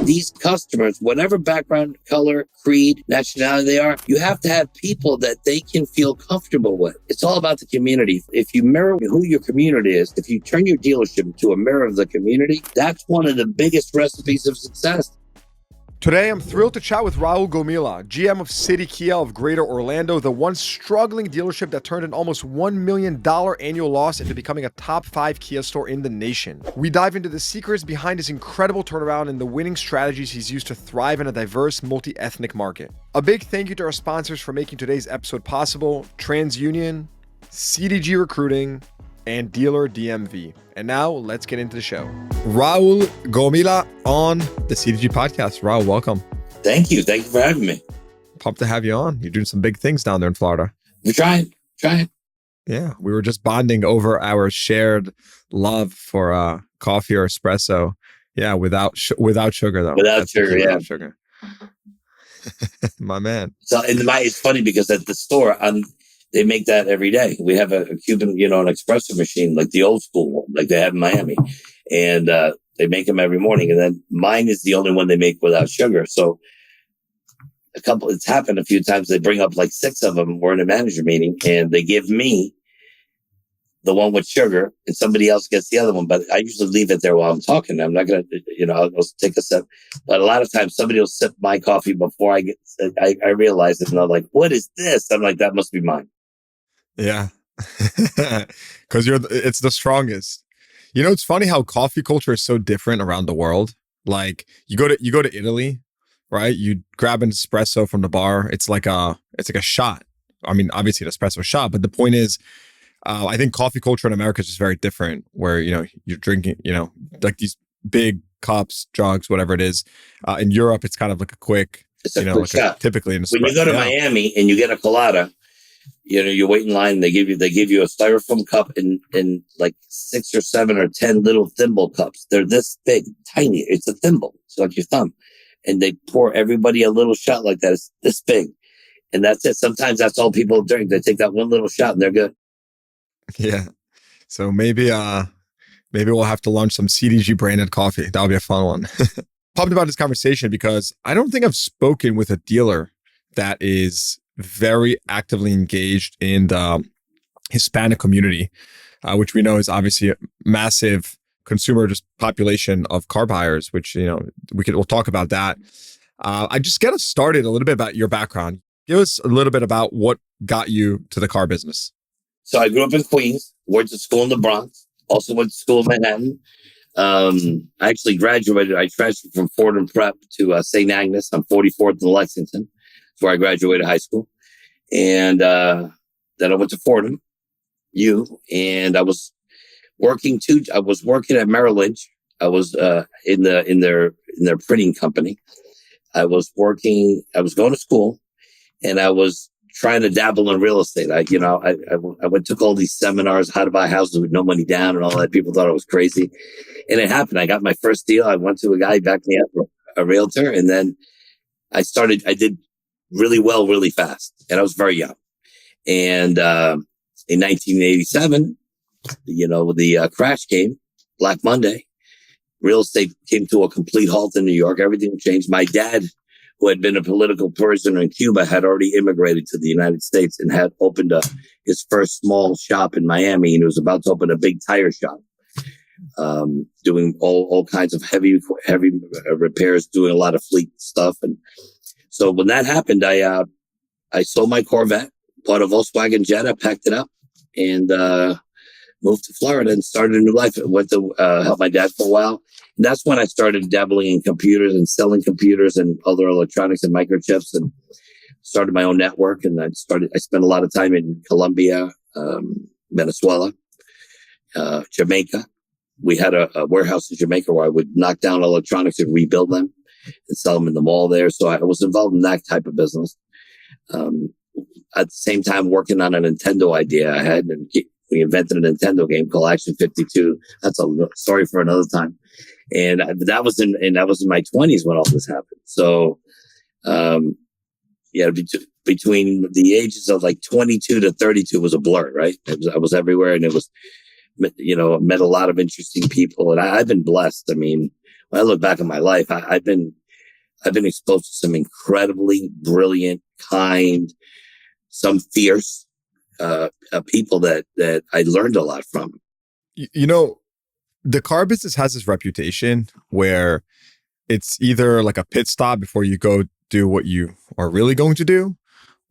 these customers, whatever background, color, creed, nationality they are, you have to have people that they can feel comfortable with. It's all about the community. If you mirror who your community is, if you turn your dealership into a mirror of the community, that's one of the biggest recipes of success. Today, I'm thrilled to chat with Raul Gomila, GM of City Kia of Greater Orlando, the once struggling dealership that turned an almost $1 million annual loss into becoming a top 5 Kia store in the nation. We dive into the secrets behind his incredible turnaround and the winning strategies he's used to thrive in a diverse, multi-ethnic market. A big thank you to our sponsors for making today's episode possible: TransUnion, CDG Recruiting, and Dealer DMV. And now let's get into the show. Raul Gomila on the CDG podcast. Raul, welcome. Thank you. Thank you for having me. Pumped to have you on. You're doing some big things down there in Florida. We're trying. Yeah. We were just bonding over our shared love for coffee or espresso. Yeah. Without sugar though. Without sugar. Without sugar. My man. So it's funny because at the store, they make that every day. We have a Cuban, an espresso machine, like the old school one, like they have in Miami. And they make them every morning. And then mine is the only one they make without sugar. So it's happened a few times. They bring up like 6 of them. We're in a manager meeting and they give me the one with sugar and somebody else gets the other one. But I usually leave it there while I'm talking. I'm not going to, I'll take a sip. But a lot of times somebody will sip my coffee before I realize it. And I'm like, what is this? I'm like, that must be mine. Yeah. Because it's the strongest. It's funny how coffee culture is so different around the world. Like you go to Italy, right? You grab an espresso from the bar. It's like a shot. I mean, obviously an espresso shot, but the point is, I think coffee culture in America is just very different where, you're drinking, like these big cups, jugs, whatever it is. In Europe, it's kind of like a quick, it's a quick shot. Typically an espresso. When you go to Miami and you get a colada, you wait in line. They give you a styrofoam cup in like 6 or 7 or 10 little thimble cups. They're this big, tiny. It's a thimble. It's like your thumb. And they pour everybody a little shot like that. It's this big. And that's it. Sometimes that's all people drink. They take that one little shot and they're good. Yeah. So maybe we'll have to launch some CDG branded coffee. That'll be a fun one. Pumped about this conversation because I don't think I've spoken with a dealer that is very actively engaged in the Hispanic community, which we know is obviously a massive consumer population of car buyers, which, we'll talk about that. I just get us started a little bit about your background. Give us a little bit about what got you to the car business. So I grew up in Queens, went to school in the Bronx, also went to school in Manhattan. I actually graduated. I transferred from Fordham Prep to St. Agnes on 44th and Lexington. That's where I graduated high school. And then I went to Fordham U, and I was working at Merrill Lynch. I was in their printing company. I was going to school, and I was trying to dabble in real estate. I took all these seminars, how to buy houses with no money down and all that. People thought I was crazy. And it happened. I got my first deal. I went to a guy, backed me up, a realtor. And then I did really well, really fast. And I was very young. And in 1987, the crash came, Black Monday. Real estate came to a complete halt in New York. Everything changed. My dad, who had been a political prisoner in Cuba, had already immigrated to the United States and had opened his first small shop in Miami. And he was about to open a big tire shop, doing all kinds of heavy repairs, doing a lot of fleet stuff. And so when that happened, I sold my Corvette, bought a Volkswagen Jetta, packed it up, and moved to Florida and started a new life. I went to help my dad for a while. And that's when I started dabbling in computers and selling computers and other electronics and microchips, and started my own network. And I spent a lot of time in Colombia, Venezuela, Jamaica. We had a warehouse in Jamaica where I would knock down electronics and rebuild them and sell them in the mall there. So I was involved in that type of business. At the same time, working on a Nintendo idea I had, and we invented a Nintendo game called Action 52. That's a story for another time. And that was in my 20s when all this happened. So, between the ages of like 22 to 32 was a blur, right? I was everywhere, and it was, met a lot of interesting people, and I've been blessed. I mean, when I look back at my life, I've been exposed to some incredibly brilliant, kind, some fierce people that I learned a lot from. You know, the car business has this reputation where it's either like a pit stop before you go do what you are really going to do,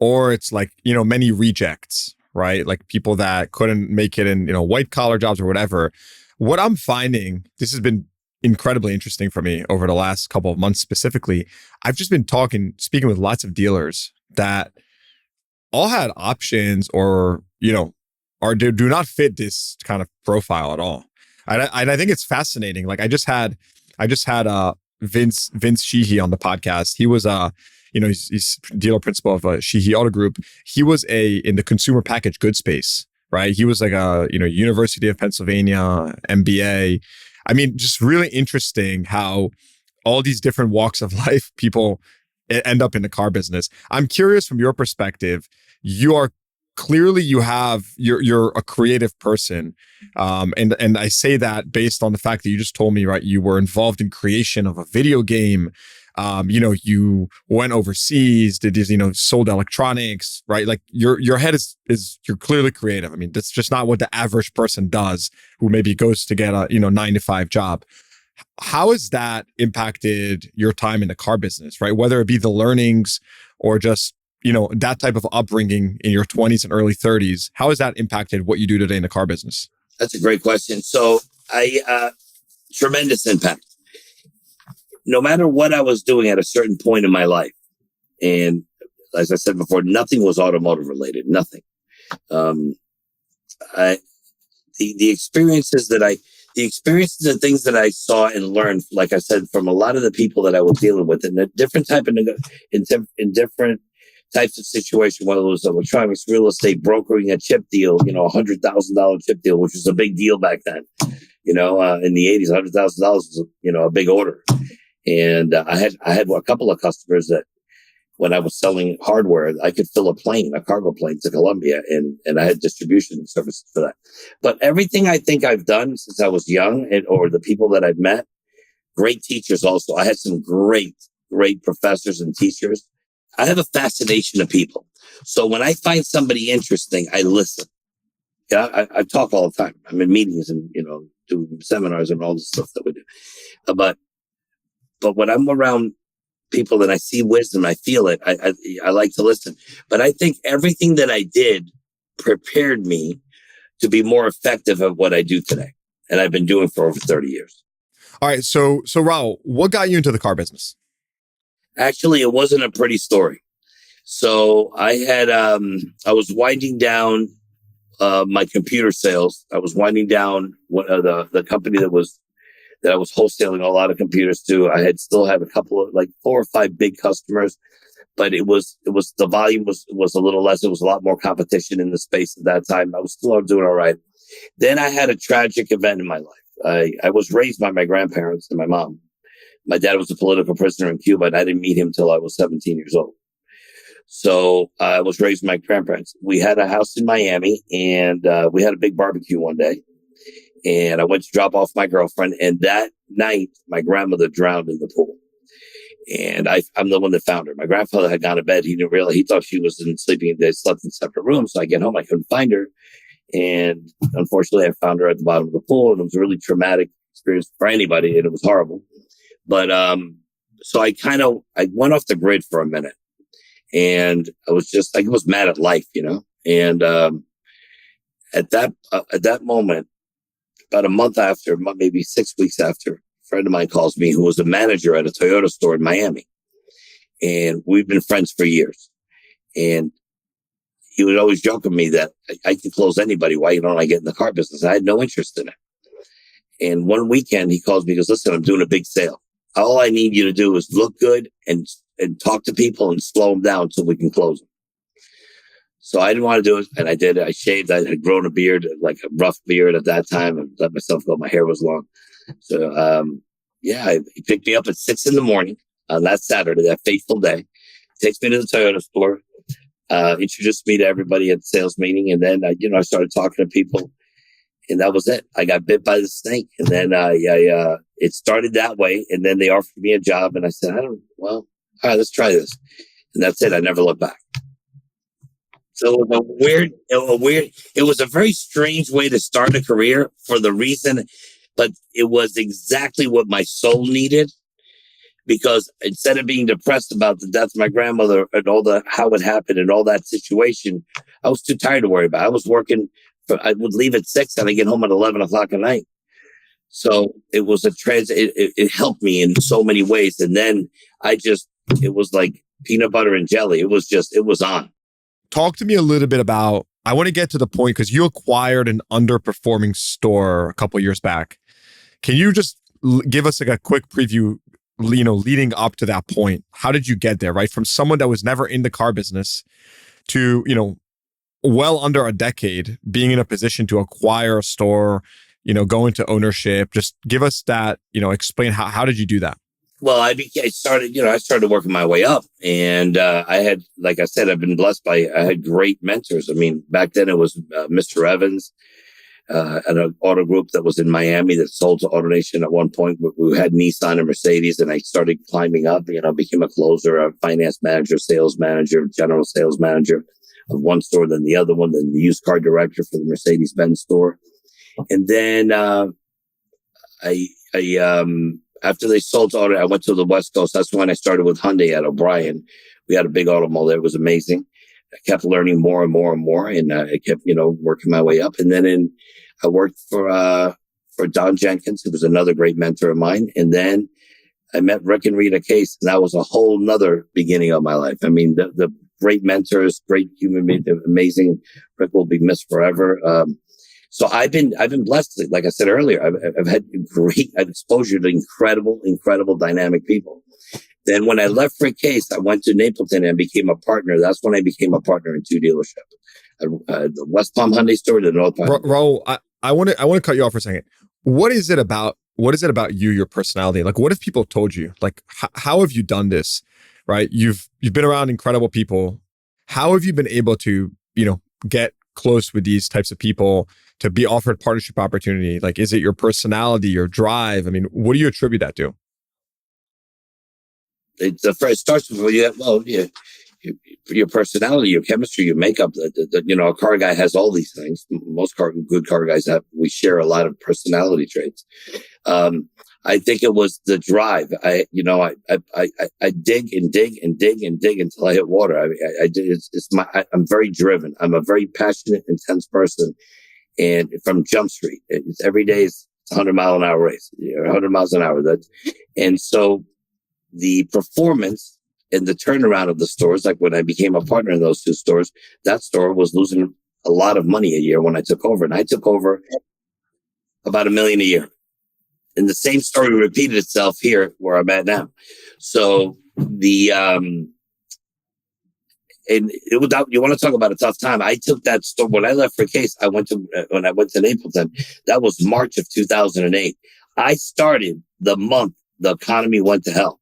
or it's like, many rejects, right? Like people that couldn't make it in, white collar jobs or whatever. What I'm finding, this has been incredibly interesting for me over the last couple of months specifically. I've just been speaking with lots of dealers that all had options or, or do not fit this kind of profile at all. And I think it's fascinating. Like I just had Vince Sheehy on the podcast. He was he's dealer principal of Sheehy Auto Group. He was in the consumer packaged goods space, right? He was like a University of Pennsylvania MBA. I mean, just really interesting how all these different walks of life people end up in the car business. I'm curious from your perspective. You're a creative person, and I say that based on the fact that you just told me, right? You were involved in creation of a video game. You went overseas, sold electronics, right? Like your head is you're clearly creative. I mean, that's just not what the average person does who maybe goes to get a 9-to-5 job. How has that impacted your time in the car business, right? Whether it be the learnings or just that type of upbringing in your 20s and early 30s, how has that impacted what you do today in the car business? That's a great question. So tremendous impact. No matter what I was doing at a certain point in my life, and as I said before, nothing was automotive related, nothing. The experiences and things that I saw and learned, like I said, from a lot of the people that I was dealing with in a different type of, in different types of situation, whether it was electronics, real estate, brokering a chip deal, $100,000 chip deal, which was a big deal back then. In the 80s, $100,000 was, a big order. And I had a couple of customers that when I was selling hardware, I could fill a cargo plane to Colombia, and I had distribution services for that. But everything I think I've done since I was young, or the people that I've met, great teachers also. I had some great professors and teachers. I have a fascination of people. So when I find somebody interesting, I listen. Yeah, I talk all the time. I'm in meetings and, do seminars and all the stuff that we do. But when I'm around people that I see wisdom, I feel it. I like to listen. But I think everything that I did prepared me to be more effective at what I do today. And I've been doing for over 30 years. All right. So Raul, what got you into the car business? Actually, it wasn't a pretty story. So I was winding down my computer sales. I was winding down the company that I was wholesaling a lot of computers to. I still had a couple of 4 or 5 big customers, but it was the volume was a little less. There was a lot more competition in the space at that time. I was still doing all right. Then I had a tragic event in my life. I was raised by my grandparents and my mom. My dad was a political prisoner in Cuba, and I didn't meet him until I was 17 years old. So I was raised by my grandparents. We had a house in Miami, and we had a big barbecue one day. And I went to drop off my girlfriend. And that night, my grandmother drowned in the pool. And I'm the one that found her. My grandfather had gone to bed. He didn't realize, he thought she was sleeping. They slept in separate rooms. So I get home, I couldn't find her. And unfortunately, I found her at the bottom of the pool. And it was a really traumatic experience for anybody. And it was horrible. But so I went off the grid for a minute. And I was just, I was mad at life, And at that moment, about a month after, maybe 6 weeks after, a friend of mine calls me who was a manager at a Toyota store in Miami. And we've been friends for years. And he would always joke with me that I can close anybody. Why don't I get in the car business? I had no interest in it. And one weekend he calls me, he goes, listen, I'm doing a big sale. All I need you to do is look good and talk to people and slow them down so we can close them. So I didn't want to do it. And I did. I shaved. I had grown a beard, like a rough beard at that time. I let myself go. My hair was long. So, he picked me up at 6 a.m. on that Saturday, that fateful day. Takes me to the Toyota store, introduced me to everybody at the sales meeting. And then, I started talking to people. And that was it. I got bit by the snake. And then it started that way. And then they offered me a job. And I said, all right, let's try this. And that's it. I never looked back. So it was a very strange way to start a career for the reason, but it was exactly what my soul needed. Because instead of being depressed about the death of my grandmother and how it happened and all that situation, I was too tired to worry about it. I was working. I would leave at 6 and I get home at 11 o'clock at night. So it was it helped me in so many ways. And then it was like peanut butter and jelly. It was on. Talk to me a little bit about, I want to get to the point because you acquired an underperforming store a couple of years back. Can you just give us like a quick preview, leading up to that point? How did you get there, right? From someone that was never in the car business to, well under a decade being in a position to acquire a store, go into ownership. Just give us that, explain how did you do that? Well, I started working my way up, and I had, like I said, I've been blessed I had great mentors. I mean, back then it was Mr. Evans, at an auto group that was in Miami that sold to AutoNation at one point. We had Nissan and Mercedes, and I started climbing up, became a closer, a finance manager, sales manager, general sales manager of one store, then the other one, then the used car director for the Mercedes-Benz store. And then after they sold to Auto, I went to the West Coast. That's when I started with Hyundai at O'Brien. We had a big auto mall there. It was amazing. I kept learning more and more and more, and I kept, working my way up. And then I worked for Don Jenkins, who was another great mentor of mine. And then I met Rick and Rita Case, and that was a whole nother beginning of my life. I mean, the great mentors, great human beings, amazing. Rick will be missed forever. So I've been blessed. Like I said earlier, I've had great exposure to incredible dynamic people. Then when I left Rick Case, I went to Napleton and became a partner. That's when I became a partner in 2 dealerships, the West Palm Hyundai store, the North Palm. Raul, I want to cut you off for a second. What is it about you, your personality? Like, what have people told you? Like, how have you done this? Right? You've been around incredible people. How have you been able to, get close with these types of people, to be offered partnership opportunity? Like, is it your personality, your drive? I mean, what do you attribute that to? It starts with your personality, your chemistry, your makeup. A car guy has all these things. Most good car guys we share a lot of personality traits. I think it was the drive. I dig and dig and dig and dig until I hit water. I'm very driven. I'm a very passionate, intense person. And from Jump Street, every day it's 100-mile-an-hour race, 100 miles an hour. And so the performance and the turnaround of the stores, like when I became a partner in those 2 stores, that store was losing a lot of money a year when I took over. And I took over about $1 million a year. And the same story repeated itself here where I'm at now. So you want to talk about a tough time. I took that store when I left for Case. When I went to Napleton, that was March of 2008. I started the month the economy went to hell.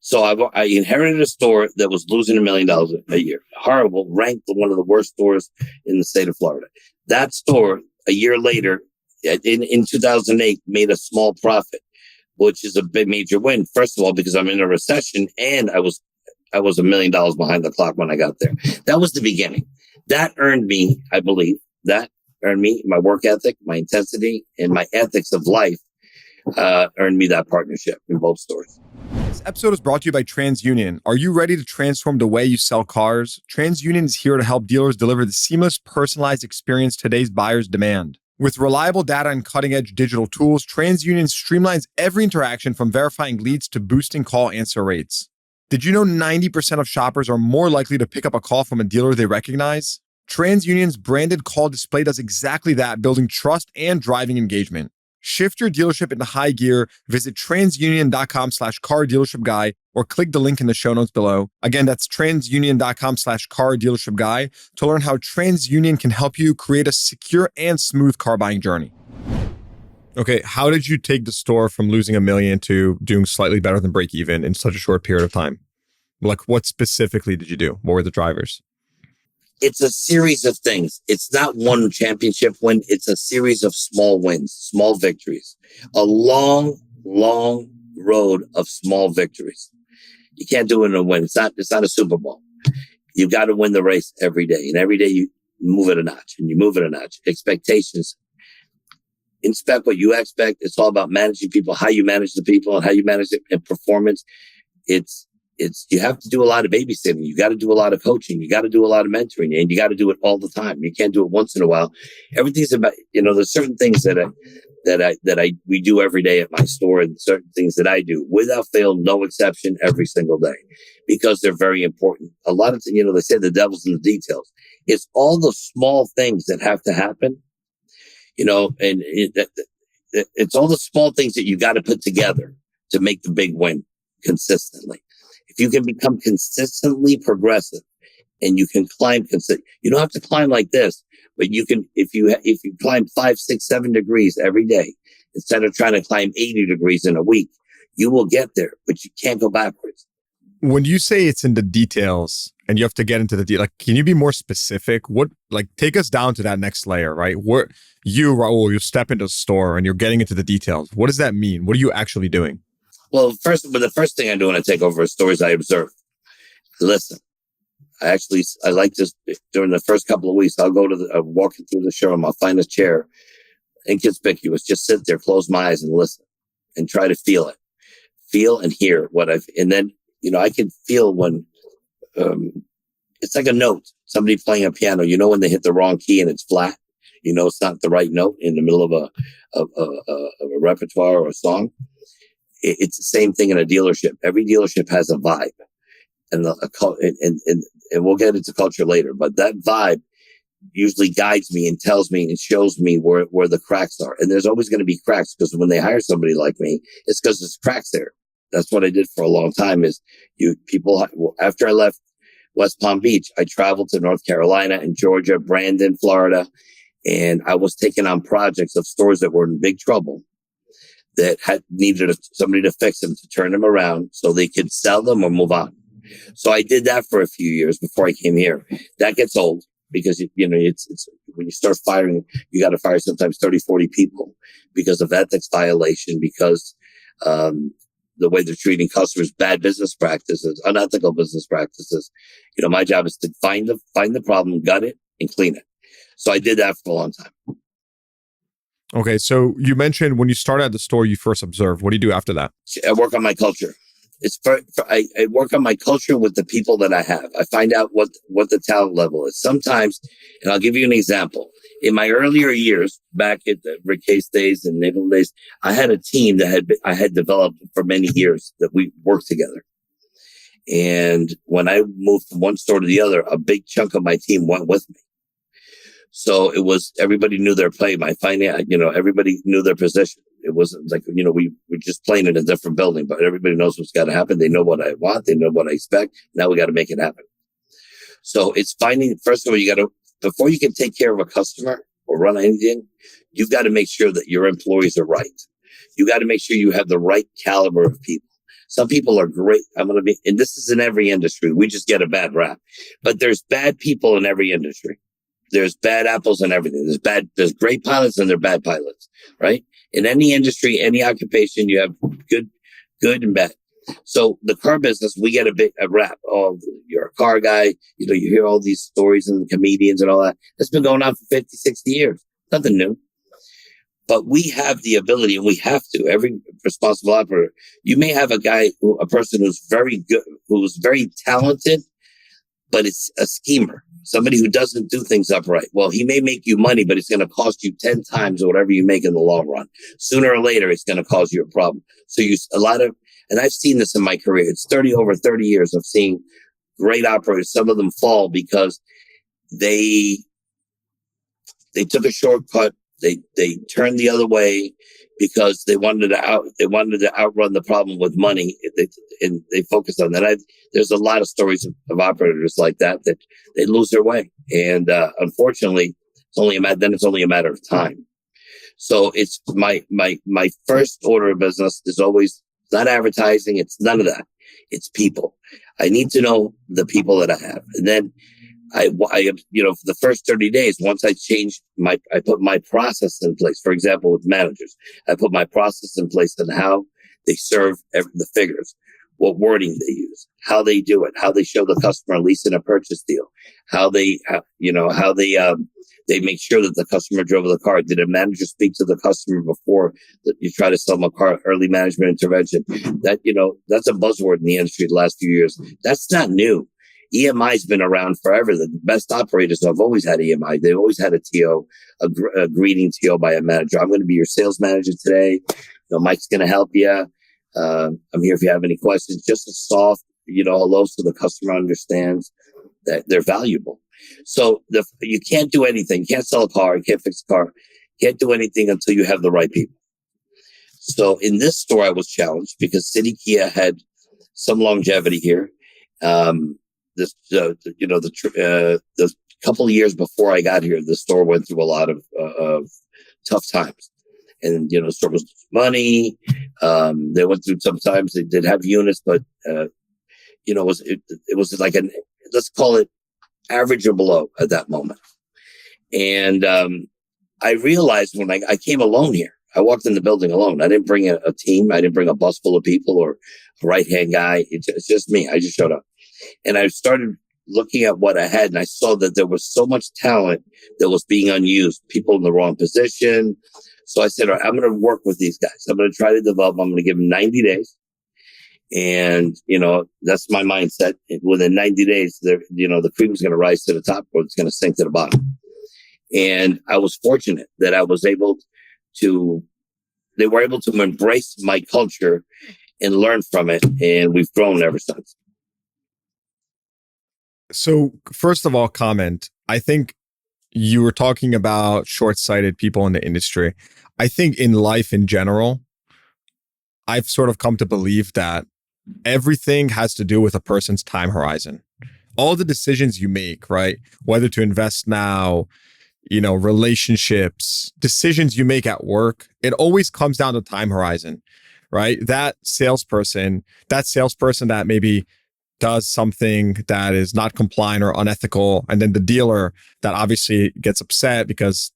So I inherited a store that was losing $1 million a year. Horrible, ranked one of the worst stores in the state of Florida. That store, a year later, in 2008, made a small profit, which is a big major win. First of all, because I'm in a recession, and I was $1 million behind the clock when I got there. That was the beginning. That earned me, I believe, my work ethic, my intensity, and my ethics of life earned me that partnership in both stores. This episode is brought to you by TransUnion. Are you ready to transform the way you sell cars? TransUnion is here to help dealers deliver the seamless, personalized experience today's buyers demand. With reliable data and cutting-edge digital tools, TransUnion streamlines every interaction from verifying leads to boosting call answer rates. Did you know 90% of shoppers are more likely to pick up a call from a dealer they recognize? TransUnion's branded call display does exactly that, building trust and driving engagement. Shift your dealership into high gear. Visit transunion.com/car dealership guy or click the link in the show notes below. Again, that's transunion.com/car dealership guy to learn how TransUnion can help you create a secure and smooth car buying journey. Okay, how did you take the store from losing $1 million to doing slightly better than break even in such a short period of time? Like, what specifically did you do? What were the drivers? It's a series of things. It's not one championship win. It's a series of small wins, small victories, a long, long road of small victories. You can't do it in a win. It's not a Super Bowl. You got to win the race every day, and every day you move it a notch, and you move it a notch. Expectations. Inspect what you expect. It's all about managing people, how you manage the people, and how you manage it, and performance. It's you have to do a lot of babysitting. You got to do a lot of coaching. You got to do a lot of mentoring, and you got to do it all the time. You can't do it once in a while. Everything's about, there's certain things that we do every day at my store, and certain things that I do without fail, no exception, every single day, because they're very important. A lot of, they say the devil's in the details. It's all the small things that have to happen, and it's all the small things that you got to put together to make the big win consistently. If you can become consistently progressive and you can climb, you don't have to climb like this, but you can, if you climb 5, 6, 7 degrees every day, instead of trying to climb 80 degrees in a week, you will get there, but you can't go backwards. When you say it's in the details and you have to get into the detail, can you be more specific? Take us down to that next layer, right? Where you, Raul, you step into the store and you're getting into the details. What does that mean? What are you actually doing? Well, the first thing I do when I take over a store is I observe. Listen, I like this during the first couple of weeks. I'll go to walking through the showroom. I'll find a chair, inconspicuous, just sit there, close my eyes and listen and try to feel and hear and then, I can feel when, it's like a note, somebody playing a piano, when they hit the wrong key and it's flat, it's not the right note in the middle of a repertoire or a song. It's the same thing in a dealership. Every dealership has a vibe, and we'll get into culture later. But that vibe usually guides me and tells me and shows me where the cracks are. And there's always going to be cracks, because when they hire somebody like me, it's because there's cracks there. That's what I did for a long time. After I left West Palm Beach, I traveled to North Carolina and Georgia, Brandon, Florida, and I was taking on projects of stores that were in big trouble, that needed somebody to fix them, to turn them around so they could sell them or move on. So I did that for a few years before I came here. That gets old, because it's when you start firing, you got to fire sometimes 30, 40 people because of ethics violation, because the way they're treating customers, bad business practices, unethical business practices. My job is to find the problem, gut it, and clean it. So I did that for a long time. Okay, so you mentioned when you started at the store, you first observed. What do you do after that? I work on my culture. I work on my culture with the people that I have. I find out what the talent level is. Sometimes, and I'll give you an example. In my earlier years, back at the Rick Case days and Naval days, I had a team that I had developed for many years that we worked together. And when I moved from one store to the other, a big chunk of my team went with me. So it was, everybody knew their play. My finance, everybody knew their position. It wasn't like, we were just playing in a different building, but everybody knows what's got to happen. They know what I want. They know what I expect. Now we got to make it happen. So it's finding, first of all, before you can take care of a customer or run anything, you've got to make sure that your employees are right. You got to make sure you have the right caliber of people. Some people are great. And this is in every industry. We just get a bad rap, but there's bad people in every industry. There's bad apples and everything. There's great pilots and there's bad pilots, right? In any industry, any occupation, you have good and bad. So the car business, we get a rap. Oh, you're a car guy. You hear all these stories and the comedians and all that. That's been going on for 50, 60 years. Nothing new. But we have the ability, and we have to, every responsible operator. You may have a person who's very good, who's very talented, but it's a schemer. Somebody who doesn't do things upright. Well, he may make you money, but it's going to cost you 10 times whatever you make in the long run. Sooner or later, it's going to cause you a problem. So and I've seen this in my career. It's over 30 years of seeing great operators. Some of them fall because they took a shortcut. They turned the other way because they wanted to outrun the problem with money. And they focused on that. There's a lot of stories of operators like that they lose their way. And, unfortunately, it's only a matter of time. So it's my first order of business is always not advertising. It's none of that. It's people. I need to know the people that I have. And then I for the first 30 days, once I put my process in place. For example, with managers, I put my process in place on how they serve the figures, what wording they use, how they do it, how they show the customer a lease and a purchase deal, how they make sure that the customer drove the car. Did a manager speak to the customer before that you try to sell them a car? Early management intervention. That's a buzzword in the industry the last few years. That's not new. EMI's been around forever. The best operators have always had EMI. They've always had a TO, a greeting TO by a manager. I'm going to be your sales manager today. Mike's going to help you. I'm here if you have any questions. Just a soft, hello, so the customer understands that they're valuable. So you can't do anything. You can't sell a car. You can't fix a car. You can't do anything until you have the right people. So in this store, I was challenged because City Kia had some longevity here. The couple of years before I got here, the store went through a lot of tough times. And, the store was money. They went through some times. They did have units, but, it was like let's call it average or below at that moment. And I realized when I came alone here, I walked in the building alone. I didn't bring a team. I didn't bring a bus full of people or a right-hand guy. It's just me. I just showed up. And I started looking at what I had, and I saw that there was so much talent that was being unused, people in the wrong position. So I said, all right, I'm going to work with these guys. I'm going to try to develop. I'm going to give them 90 days. And, that's my mindset. Within 90 days, the cream is going to rise to the top or it's going to sink to the bottom. And I was fortunate that they were able to embrace my culture and learn from it. And we've grown ever since. So first of all, comment, I think you were talking about short-sighted people in the industry. I think in life in general, I've sort of come to believe that everything has to do with a person's time horizon. All the decisions you make, right? Whether to invest now, relationships, decisions you make at work, it always comes down to time horizon, right? That salesperson that maybe does something that is not compliant or unethical, and then the dealer that obviously gets upset because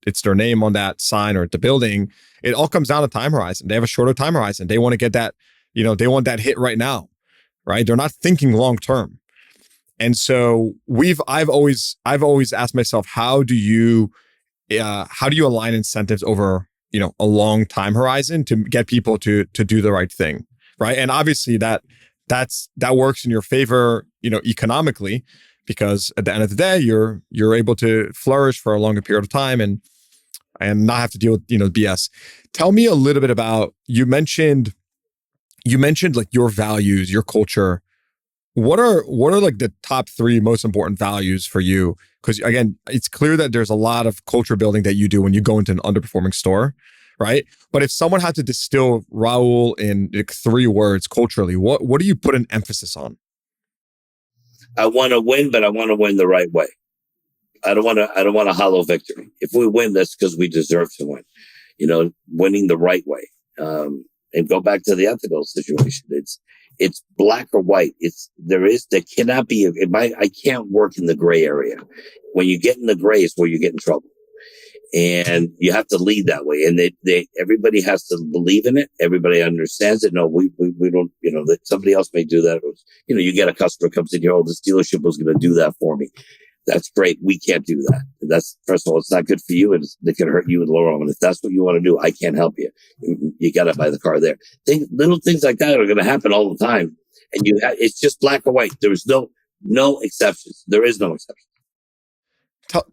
it's their name on that sign or at the building. It all comes down to time horizon. They have a shorter time horizon. They want to get that, they want that hit right now, right? They're not thinking long term. And so I've always asked myself, how do you align incentives over a long time horizon to get people to do the right thing, right? And obviously that works in your favor, economically, because at the end of the day, you're able to flourish for a longer period of time and not have to deal with BS. Tell me a little bit about, you mentioned like your values, your culture. What are like the top 3 most important values for you? Because again, it's clear that there's a lot of culture building that you do when you go into an underperforming store, right? But if someone had to distill Raul in like 3 words culturally, what do you put an emphasis on? I want to win, but I want to win the right way. I don't want a hollow victory. If we win, that's because we deserve to win. Winning the right way. And go back to the ethical situation. It's black or white. There cannot be. I can't work in the gray area. When you get in the gray is where you get in trouble. And you have to lead that way. And everybody has to believe in it. Everybody understands it. No, we don't, that somebody else may do that. You get a customer comes in here, oh, this dealership was going to do that for me. That's great. We can't do that. That's, first of all, it's not good for you. And it can hurt you in the long run. And if that's what you want to do, I can't help you. You got to buy the car there. Little things like that are going to happen all the time. And it's just black or white. There's no exceptions. There is no exception.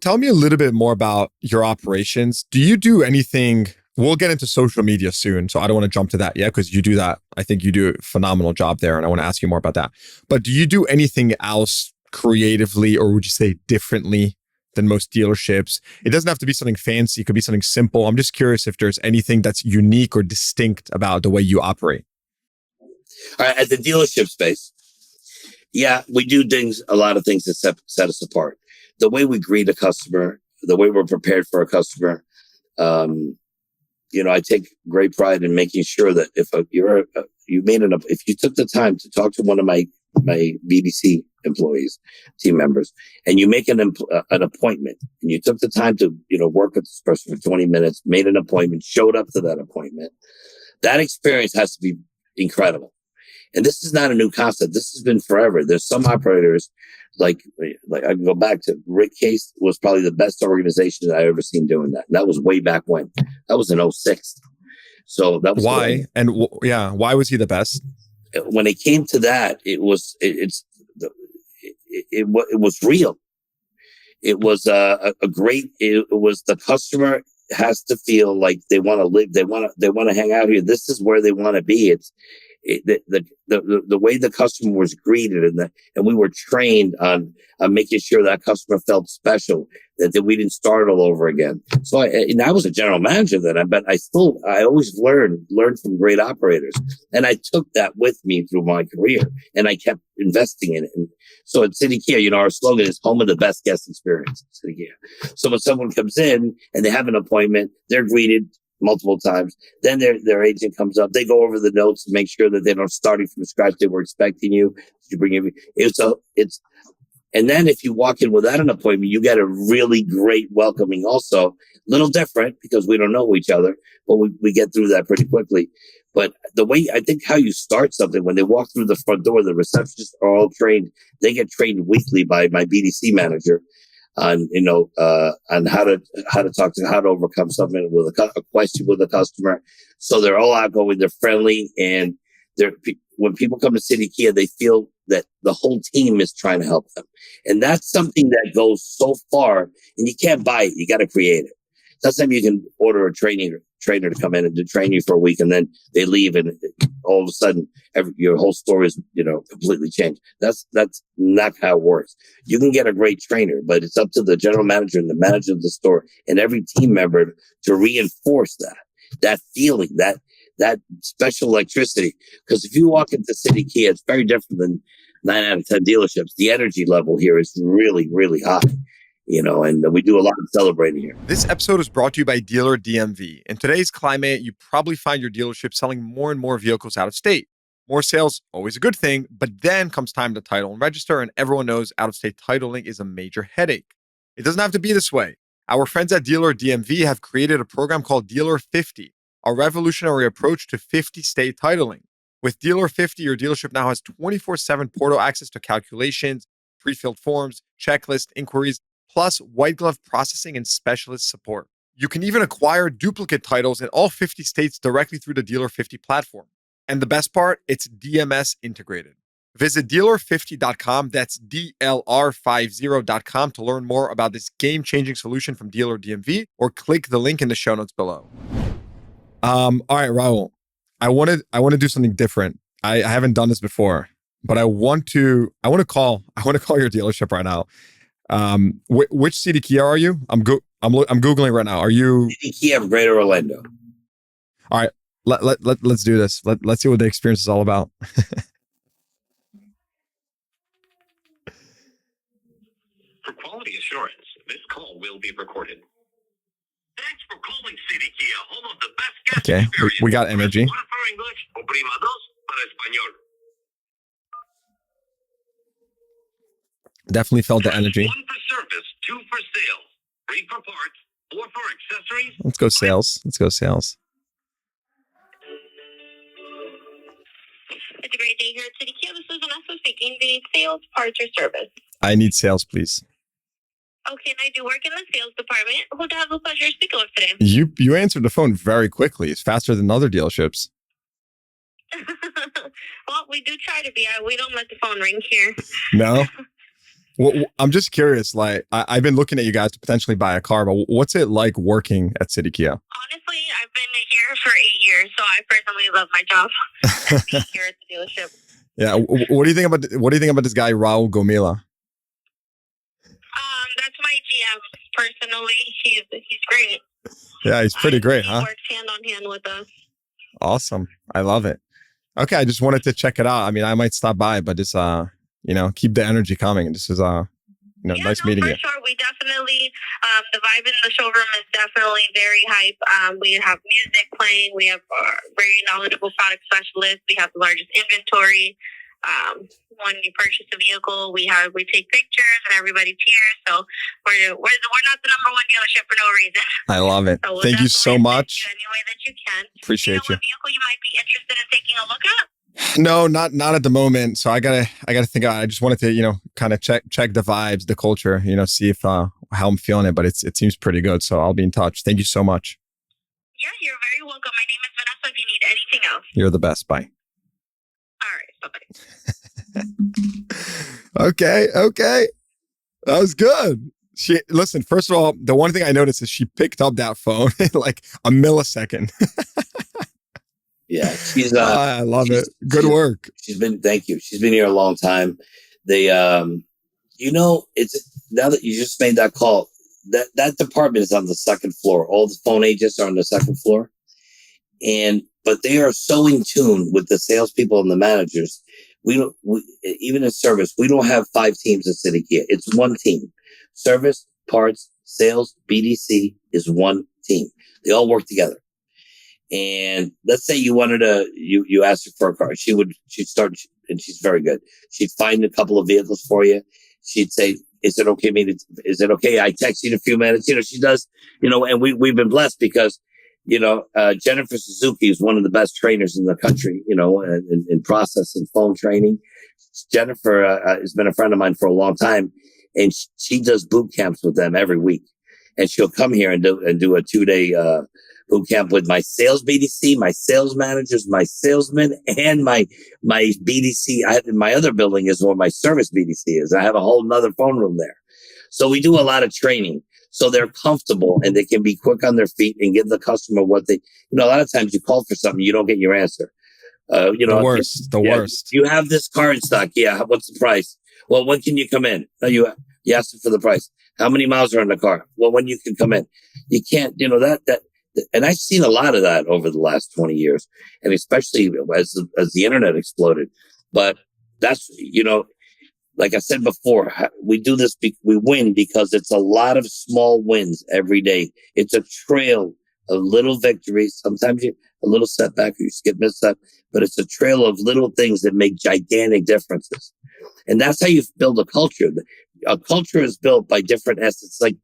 Tell me a little bit more about your operations. Do you do anything? We'll get into social media soon, so I don't want to jump to that yet because you do that. I think you do a phenomenal job there, and I want to ask you more about that. But do you do anything else creatively, or would you say differently than most dealerships? It doesn't have to be something fancy. It could be something simple. I'm just curious if there's anything that's unique or distinct about the way you operate. All right, at the dealership space, yeah, we do a lot of things that set us apart. The way we greet a customer, the way we're prepared for a customer, I take great pride in making sure that if if you took the time to talk to one of my BDC employees, team members, and you make an appointment, and you took the time to work with this person for 20 minutes, made an appointment, showed up to that appointment, that experience has to be incredible. And this is not a new concept. This has been forever. There's some operators, like I can go back to Rick Case was probably the best organization that I ever seen doing that. And that was way back when. That was in 06. So that was why. And why was he the best? When it came to that, it was real. It was it was the customer has to feel like they want to live. They want to hang out here. This is where they want to be. The way the customer was greeted and we were trained on making sure that customer felt special, that we didn't start all over again. So I was a general manager then, but I always learned from great operators, and I took that with me through my career, and I kept investing in it. And so at City Kia, our slogan is home of the best guest experience. City Kia. So when someone comes in and they have an appointment, they're greeted multiple times. Then their agent comes up. They go over the notes to make sure that they don't starting from scratch. They were expecting you to bring and then if you walk in without an appointment, you get a really great welcoming. Also, a little different because we don't know each other, but we get through that pretty quickly. But the way I think how you start something when they walk through the front door, the receptionists are all trained. They get trained weekly by my BDC manager on how to talk to how to overcome something with a question with a customer. So they're all outgoing, they're friendly, and when people come to City Kia, they feel that the whole team is trying to help them, and that's something that goes so far. And you can't buy it; you got to create it. Sometimes you can order a trainer to come in and to train you for a week, and then they leave, and all of a sudden, your whole story is completely changed. That's not how it works. You can get a great trainer, but it's up to the general manager and the manager of the store and every team member to reinforce that feeling, that special electricity. Because if you walk into City Kia, it's very different than 9 out of 10 dealerships. The energy level here is really, really high. And we do a lot of celebrating here. This episode is brought to you by Dealer DMV. In today's climate, you probably find your dealership selling more and more vehicles out of state. More sales, always a good thing, but then comes time to title and register, and everyone knows out-of-state titling is a major headache. It doesn't have to be this way. Our friends at Dealer DMV have created a program called Dealer 50, a revolutionary approach to 50-state titling. With Dealer 50, your dealership now has 24/7 portal access to calculations, pre-filled forms, checklists, inquiries, plus white glove processing and specialist support. You can even acquire duplicate titles in all 50 states directly through the Dealer 50 platform. And the best part, it's DMS integrated. Visit dealer50.com, that's DLR50.com to learn more about this game-changing solution from Dealer DMV, or click the link in the show notes below. All right, Raul, I want to do something different. I haven't done this before, but I want to call your dealership right now. Which City Kia are you? I'm Googling right now. Are you City Kia of Greater Orlando? All right, let's do this. Let's see what the experience is all about. For quality assurance, this call will be recorded. Thanks for calling City Kia, home of the best guest experience. we got energy. Press 1 for English, oprima 2 para español. Definitely felt the energy. 1 for service, 2 for sales, 3 for parts, 4 for accessories. Let's go sales. It's a great day here at City Kia. This is Vanessa speaking. Do you need sales, parts, or service? I need sales, please. Okay, and I do work in the sales department. Who do I have the pleasure of speaking with today? You answered the phone very quickly. It's faster than other dealerships. Well, we do try to be. We don't let the phone ring here. No? Well, I'm just curious. Like, I've been looking at you guys to potentially buy a car, but what's it like working at City Kia? Honestly, I've been here for 8 years, so I personally love my job. Being here at the dealership. Yeah. What do you think about this guy, Raul Gomila? That's my GM. Personally, he's great. Yeah, he's pretty great, huh? He works hand on hand with us. Awesome. I love it. Okay, I just wanted to check it out. I mean, I might stop by, but just keep the energy coming. This is nice meeting you. Sure. We definitely, the vibe in the showroom is definitely very hype. We have music playing. We have very knowledgeable product specialists. We have the largest inventory. When you purchase a vehicle, we take pictures and everybody cheers. So we're not the number one dealership for no reason. I love it. So Thank you so much. any way that you can. Appreciate you. What vehicle you might be interested in taking a look at? No, not at the moment. So I gotta think about it. I just wanted to, kind of check the vibes, the culture, see if how I'm feeling it. But it seems pretty good. So I'll be in touch. Thank you so much. Yeah, you're very welcome. My name is Vanessa. If you need anything else. You're the best. Bye. All right. Bye-bye. Okay. That was good. Listen, first of all, the one thing I noticed is she picked up that phone in like a millisecond. Yeah, I love it. Good work. Thank you. She's been here a long time. They, it's now that you just made that call, that department is on the second floor. All the phone agents are on the second floor. But they are so in tune with the salespeople and the managers. Even in service, we don't have 5 teams at City Kia. It's one team. Service, parts, sales, BDC is one team. They all work together. And let's say you asked her for a car. She'd start, and she's very good. She'd find a couple of vehicles for you. She'd say, is it okay? I text you in a few minutes. She does, and we've been blessed because, Jennifer Suzuki is one of the best trainers in the country, in process and phone training. Jennifer has been a friend of mine for a long time, and she does boot camps with them every week. And she'll come here and do a 2-day, boot camp with my sales BDC, my sales managers, my salesmen, and my BDC. My other building is where my service BDC is. I have a whole nother phone room there. So we do a lot of training so they're comfortable and they can be quick on their feet and give the customer what they, a lot of times you call for something, you don't get your answer. The worst. You have this car in stock. Yeah. What's the price? Well, when can you come in? No, you asked for the price. How many miles are in the car? Well, when you can come in, you can't, and I've seen a lot of that over the last 20 years, and especially as the internet exploded. But that's, like I said before, we do this, we win because it's a lot of small wins every day. It's a trail of little victories. Sometimes a little setback or you skip misstep, but it's a trail of little things that make gigantic differences. And that's how you build a culture. A culture is built by different essence, like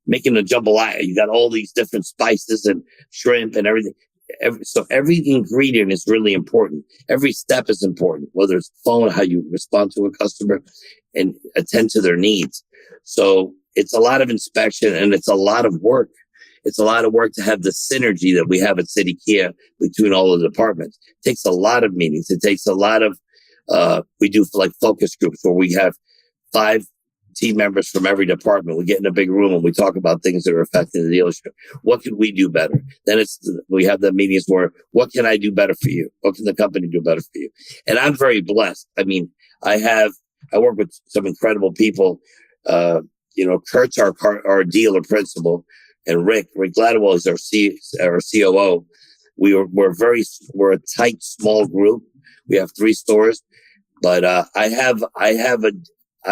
making a jambalaya. You got all these different spices and shrimp and everything. So every ingredient is really important. Every step is important, whether it's phone, how you respond to a customer and attend to their needs. So it's a lot of inspection and it's a lot of work. It's a lot of work to have the synergy that we have at City Kia between all of the departments. It takes a lot of meetings. It takes a lot of, we do like focus groups where we have 5 team members from every department. We get in a big room and we talk about things that are affecting the dealership. What can we do better? Then we have the meetings where, what can I do better for you? What can the company do better for you? And I'm very blessed. I mean, I work with some incredible people. Kurt's our dealer principal, and Rick Gladwell is our COO. We're a tight, small group. We have 3 stores, but I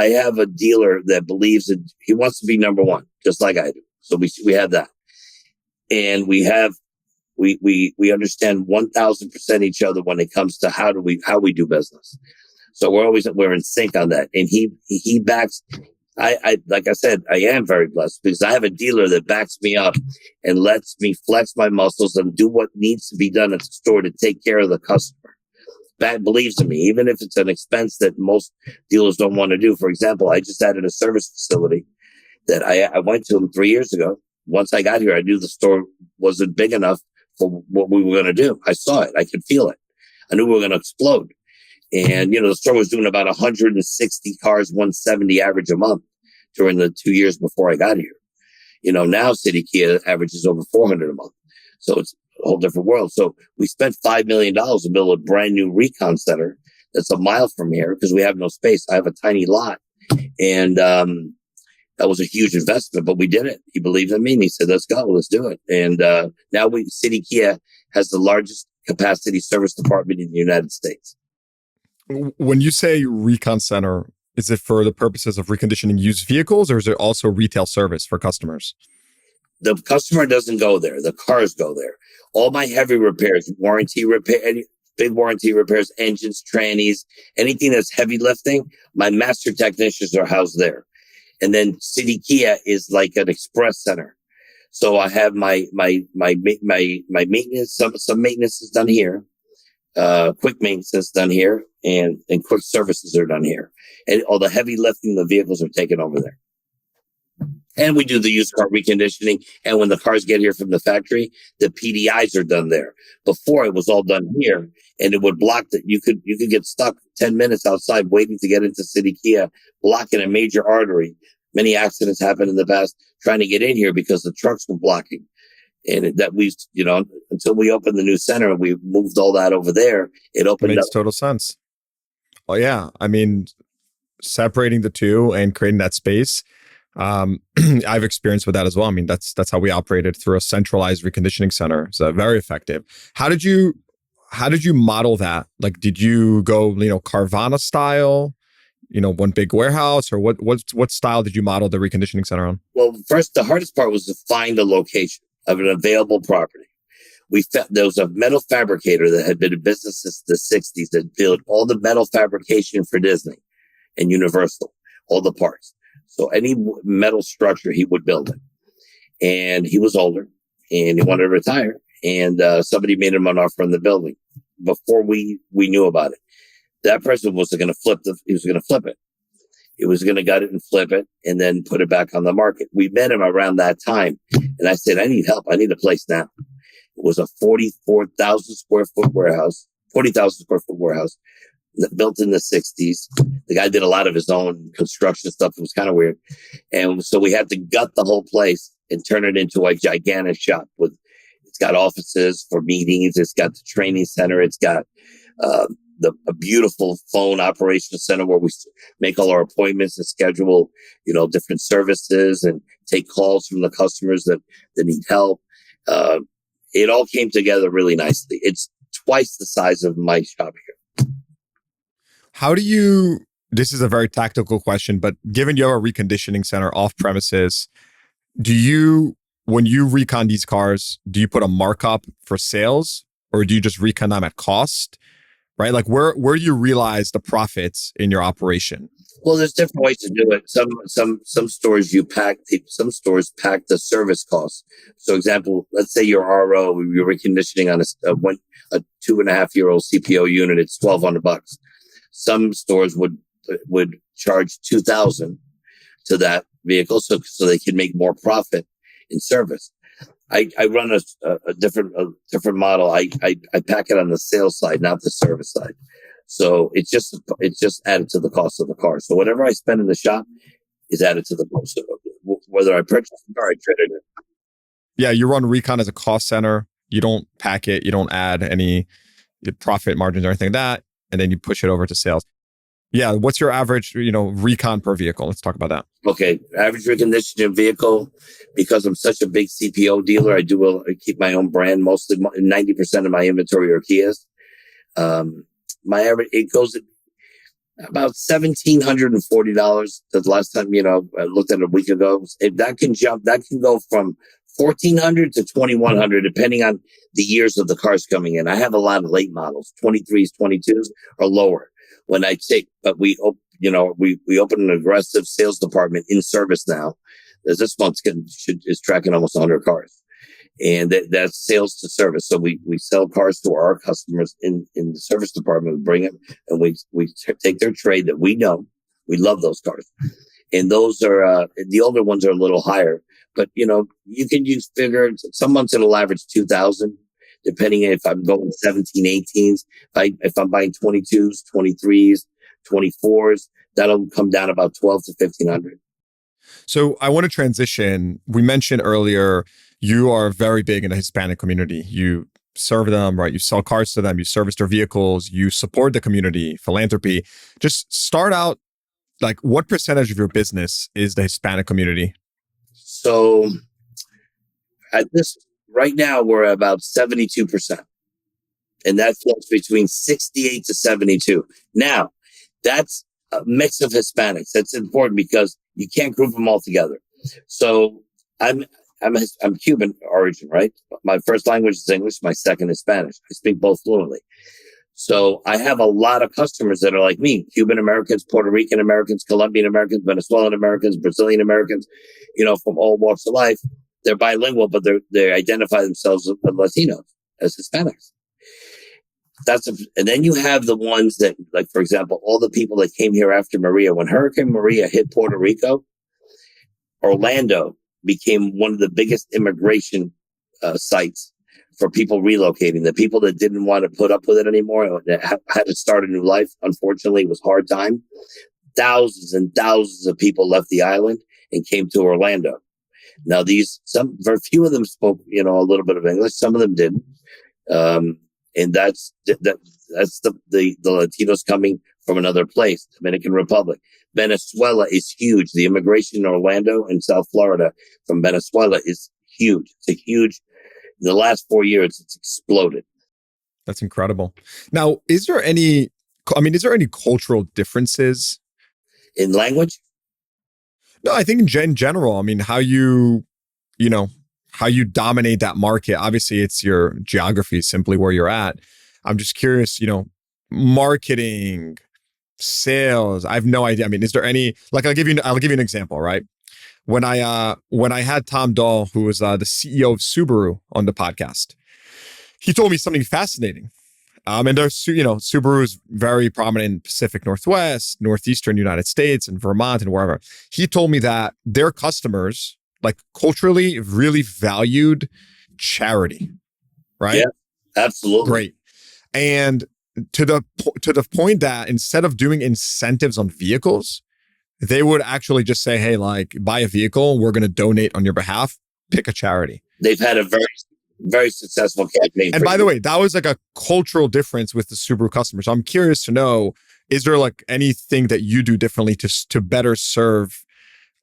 have a dealer that believes that he wants to be number one, just like I do. So we have that. And we understand 1000% each other when it comes to how we do business. So we're in sync on that. And he backs, like I said, I am very blessed because I have a dealer that backs me up and lets me flex my muscles and do what needs to be done at the store to take care of the customer. That believes in me, even if it's an expense that most dealers don't want to do. For example, I just added a service facility that I went to them 3 years ago. Once I got here, I knew the store wasn't big enough for what we were going to do. I saw it. I could feel it. I knew we were going to explode. And, the store was doing about 160 cars, 170 average a month during the 2 years before I got here. Now City Kia averages over 400 a month. So it's a whole different world. So we spent $5 million to build a brand new Recon Center that's a mile from here because we have no space. I have a tiny lot. And that was a huge investment, but we did it. He believed in me and he said, let's go, let's do it. And now City Kia has the largest capacity service department in the United States. When you say Recon Center, is it for the purposes of reconditioning used vehicles, or is it also retail service for customers? The customer doesn't go there. The cars go there. All my heavy repairs, warranty repair, big warranty repairs, engines, trannies, anything that's heavy lifting, my master technicians are housed there. And then City Kia is like an express center. So I have my maintenance, some maintenance is done here. Quick maintenance is done here, and quick services are done here. And all the heavy lifting, the vehicles are taken over there. And we do the used car reconditioning. And when the cars get here from the factory, the PDIs are done there. Before, it was all done here, and it would block that. You could get stuck 10 minutes outside waiting to get into City Kia, blocking a major artery. Many accidents happened in the past trying to get in here because the trucks were blocking. And that we, until we opened the new center and we moved all that over there, it opened up. Makes total sense. Oh yeah. I mean, separating the two and creating that space. I've experienced with that as well. I mean, that's how we operated through a centralized reconditioning center. So very effective. How did you model that? Like, did you go, Carvana style, one big warehouse, or what style did you model the reconditioning center on? Well, first, the hardest part was to find a location of an available property. There was a metal fabricator that had been in business since the 60s that built all the metal fabrication for Disney and Universal, all the parts. So any metal structure, he would build it. And he was older and he wanted to retire. And somebody made him an offer in the building before we knew about it. That person was going to flip it. He was going to gut it and flip it and then put it back on the market. We met him around that time. And I said, I need help. I need a place now. It was a 40,000 square foot warehouse built in the 60s. The guy did a lot of his own construction stuff. It was kind of weird. And so we had to gut the whole place and turn it into a gigantic shop it's got offices for meetings. It's got the training center. It's got, a beautiful phone operations center where we make all our appointments and schedule, different services and take calls from the customers that need help. It all came together really nicely. It's twice the size of my shop here. This is a very tactical question, but given you have a reconditioning center off premises, when you recon these cars, do you put a markup for sales or do you just recon them at cost? Right? Like where do you realize the profits in your operation? Well, there's different ways to do it. Some stores some stores pack the service costs. So example, let's say your RO, you're reconditioning on a 2.5-year-old CPO unit, it's $1,200. Some stores would charge $2,000 to that vehicle so they can make more profit in service. I run a different model. I pack it on the sales side, not the service side. So it's just added to the cost of the car. So whatever I spend in the shop is added to the cost of it. Whether I purchase the car, I trade it. Yeah, you run recon as a cost center. You don't pack it. You don't add any profit margins or anything like that, and then you push it over to sales. Yeah, what's your average, recon per vehicle? Let's talk about that. Okay, average reconditioning vehicle, because I'm such a big CPO dealer, I keep my own brand. Mostly 90% of my inventory are Kias. My average, it goes at about $1,740. The last time, I looked at it a week ago. That can go from $1,400 to $2,100, depending on the years of the cars coming in. I have a lot of late models, 23s, 22s or lower. But we open an aggressive sales department in service now. This month is tracking almost 100 cars. And that's sales to service. So we sell cars to our customers in the service department. We bring them and we take their trade that we know. We love those cars. And those are, the older ones are a little higher, but you can figure some months it'll average 2,000, depending if I'm going 17, 18s. If I'm buying 22s, 23s, 24s, that'll come down about 12 to 1,500. So I want to transition. We mentioned earlier, you are very big in the Hispanic community. You serve them, right? You sell cars to them, you service their vehicles, you support the community, philanthropy. Just start out, like what percentage of your business is the Hispanic community? So right now we're about 72%. And that floats between 68 to 72. Now, that's a mix of Hispanics. That's important because you can't group them all together. So I'm Cuban origin, right? My first language is English. My second is Spanish. I speak both fluently. So I have a lot of customers that are like me: Cuban Americans, Puerto Rican Americans, Colombian Americans, Venezuelan Americans, Brazilian Americans, from all walks of life. They're bilingual, but they identify themselves as Latinos, as Hispanics. And then you have the ones that, like, for example, all the people that came here after Maria. When Hurricane Maria hit Puerto Rico, Orlando became one of the biggest immigration sites for people relocating. The people that didn't want to put up with it anymore, that had to start a new life. Unfortunately, it was a hard time. Thousands and thousands of people left the island and came to Orlando. Now, very few of them spoke, a little bit of English. Some of them didn't. And that's the Latinos coming from another place, Dominican Republic. Venezuela is huge. The immigration in Orlando and South Florida from Venezuela is huge. In the last 4 years, it's exploded. That's incredible. Now, is there any cultural differences in language? No, I think in general, how you dominate that market. Obviously, it's your geography, simply where you're at. I'm just curious, marketing, sales. I have no idea. Is there any, I'll give you an example, right? When I had Tom Dahl, who was the CEO of Subaru, on the podcast, he told me something fascinating. And there's, Subaru is very prominent in Pacific Northwest, Northeastern United States, and Vermont, and wherever. He told me that their customers, culturally, really valued charity, right? Yeah, absolutely. Great. And to the point that instead of doing incentives on vehicles, they would actually just say, hey, buy a vehicle, we're going to donate on your behalf, pick a charity. They've had a very, very successful campaign. And by the way, that was a cultural difference with the Subaru customers. So I'm curious to know, is there anything that you do differently to better serve,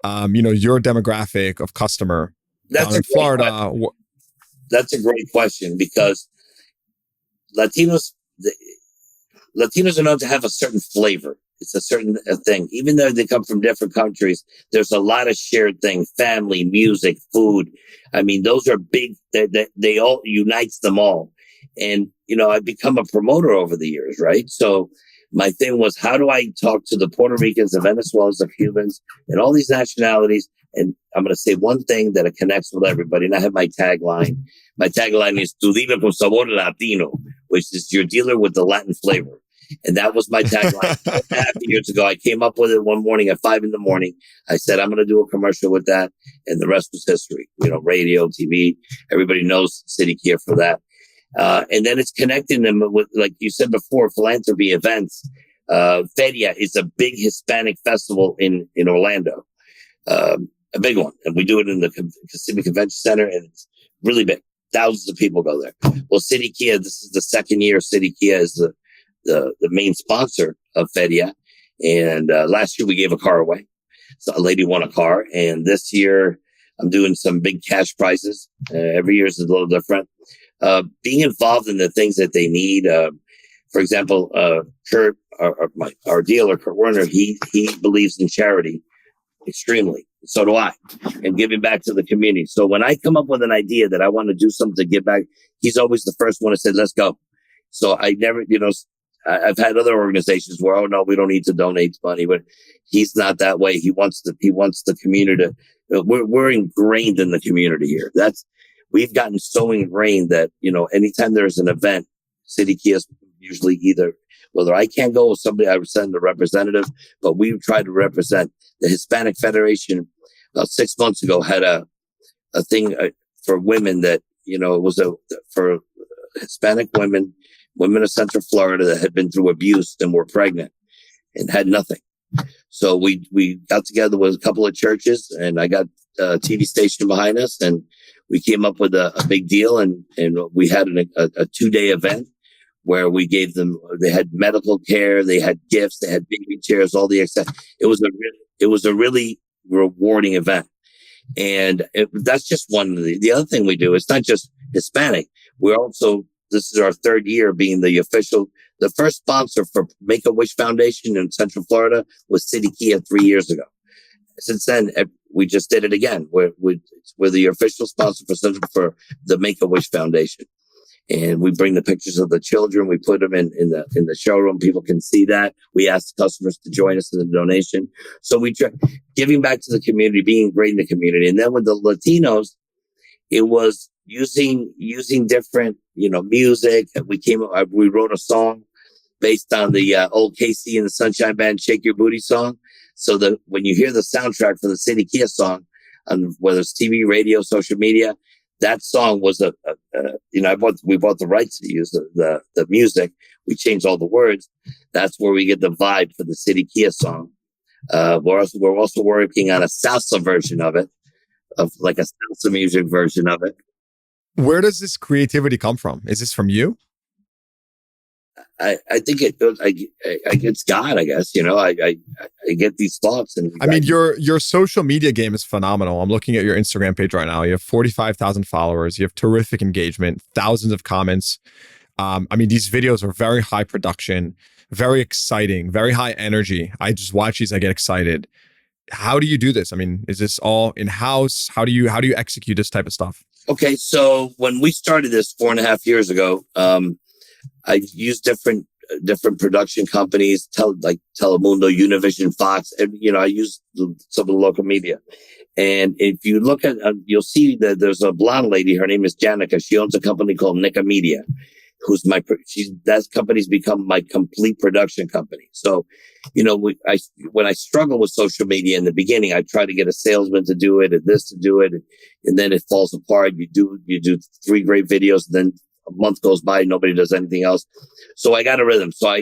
your demographic of customer down in Florida? That's a great question, because Latinos are known to have a certain flavor. It's a certain thing. Even though they come from different countries, there's a lot of shared things: family, music, food. Those are big. They all unites them all. And, I've become a promoter over the years, right? So my thing was, how do I talk to the Puerto Ricans, the Venezuelans, the Cubans, and all these nationalities? And I'm going to say one thing that it connects with everybody. And I have my tagline. My tagline is "Tu dealer con sabor latino," which is your dealer with the Latin flavor. And that was my tagline 4.5 years ago. I came up with it one morning at 5 a.m. I said, I'm going to do a commercial with that. And the rest was history. Radio, TV, everybody knows City Kia for that. And then it's connecting them with, like you said before, philanthropy events. Feria is a big Hispanic festival in Orlando, a big one. And we do it in the Kissimmee Convention Center, and it's really big. Thousands of people go there. Well, City Kia, this is the second year City Kia is the main sponsor of Feria. And last year we gave a car away. So a lady won a car. And this year I'm doing some big cash prizes. Every year is a little different. Being involved in the things that they need. For example, Kurt, our dealer, Kurt Werner, he believes in charity extremely. So do I, and giving back to the community. So when I come up with an idea that I want to do something to give back, he's always the first one to say, let's go. So I never, I've had other organizations where, oh no, we don't need to donate money, but he's not that way. He wants the community to, we're ingrained in the community here. We've gotten so ingrained that, anytime there's an event, City Kia is usually either, whether I can't go or somebody, I would send a representative, but we try to represent. The Hispanic Federation about 6 months ago had a thing for women that, it was for Hispanic women of Central Florida that had been through abuse and were pregnant and had nothing. So we got together with a couple of churches, and I got a TV station behind us, and we came up with a big deal, and we had a 2-day event where we gave them, they had medical care, they had gifts, they had baby chairs, all the excess. It was a really rewarding event. And that's just one of the other thing we do. It's not just Hispanic. We're also this is our third year being the first sponsor for Make-A-Wish Foundation in Central Florida was City Kia 3 years ago. Since then, we just did it again. We're the official sponsor for the Make-A-Wish Foundation. And we bring the pictures of the children. We put them in the showroom. People can see that. We ask customers to join us in the donation. So we try giving back to the community, being great in the community. And then with the Latinos, it was using different, music. We wrote a song based on the old Casey and the Sunshine Band "Shake Your Booty" song. So that when you hear the soundtrack for the City Kia song, whether it's TV, radio, social media, that song was we bought the rights to use the music. We changed all the words. That's where we get the vibe for the City Kia song. We're also working on a salsa version of it, of like a salsa music version of it. Where does this creativity come from? Is this from you? I think it's God, I guess. I get these thoughts, and I mean, your social media game is phenomenal. I'm looking at your Instagram page right now. You have 45,000 followers. You have terrific engagement, thousands of comments. I mean, these videos are very high production, very exciting, very high energy. I just watch these, I get excited. How do you do this? I mean, is this all in-house? How do you execute this type of stuff? Okay, so when we started this 4.5 years ago, I used different production companies, like Telemundo, Univision, Fox, and I used some of the local media. And if you look at, you'll see that there's a blonde lady. Her name is Janica. She owns a company called Nika Media, that company's become my complete production company. So, when I struggle with social media in the beginning, I try to get a salesman to do it and this to do it, and then it falls apart. You do 3 great videos, and then a month goes by, nobody does anything else. So I got a rhythm. So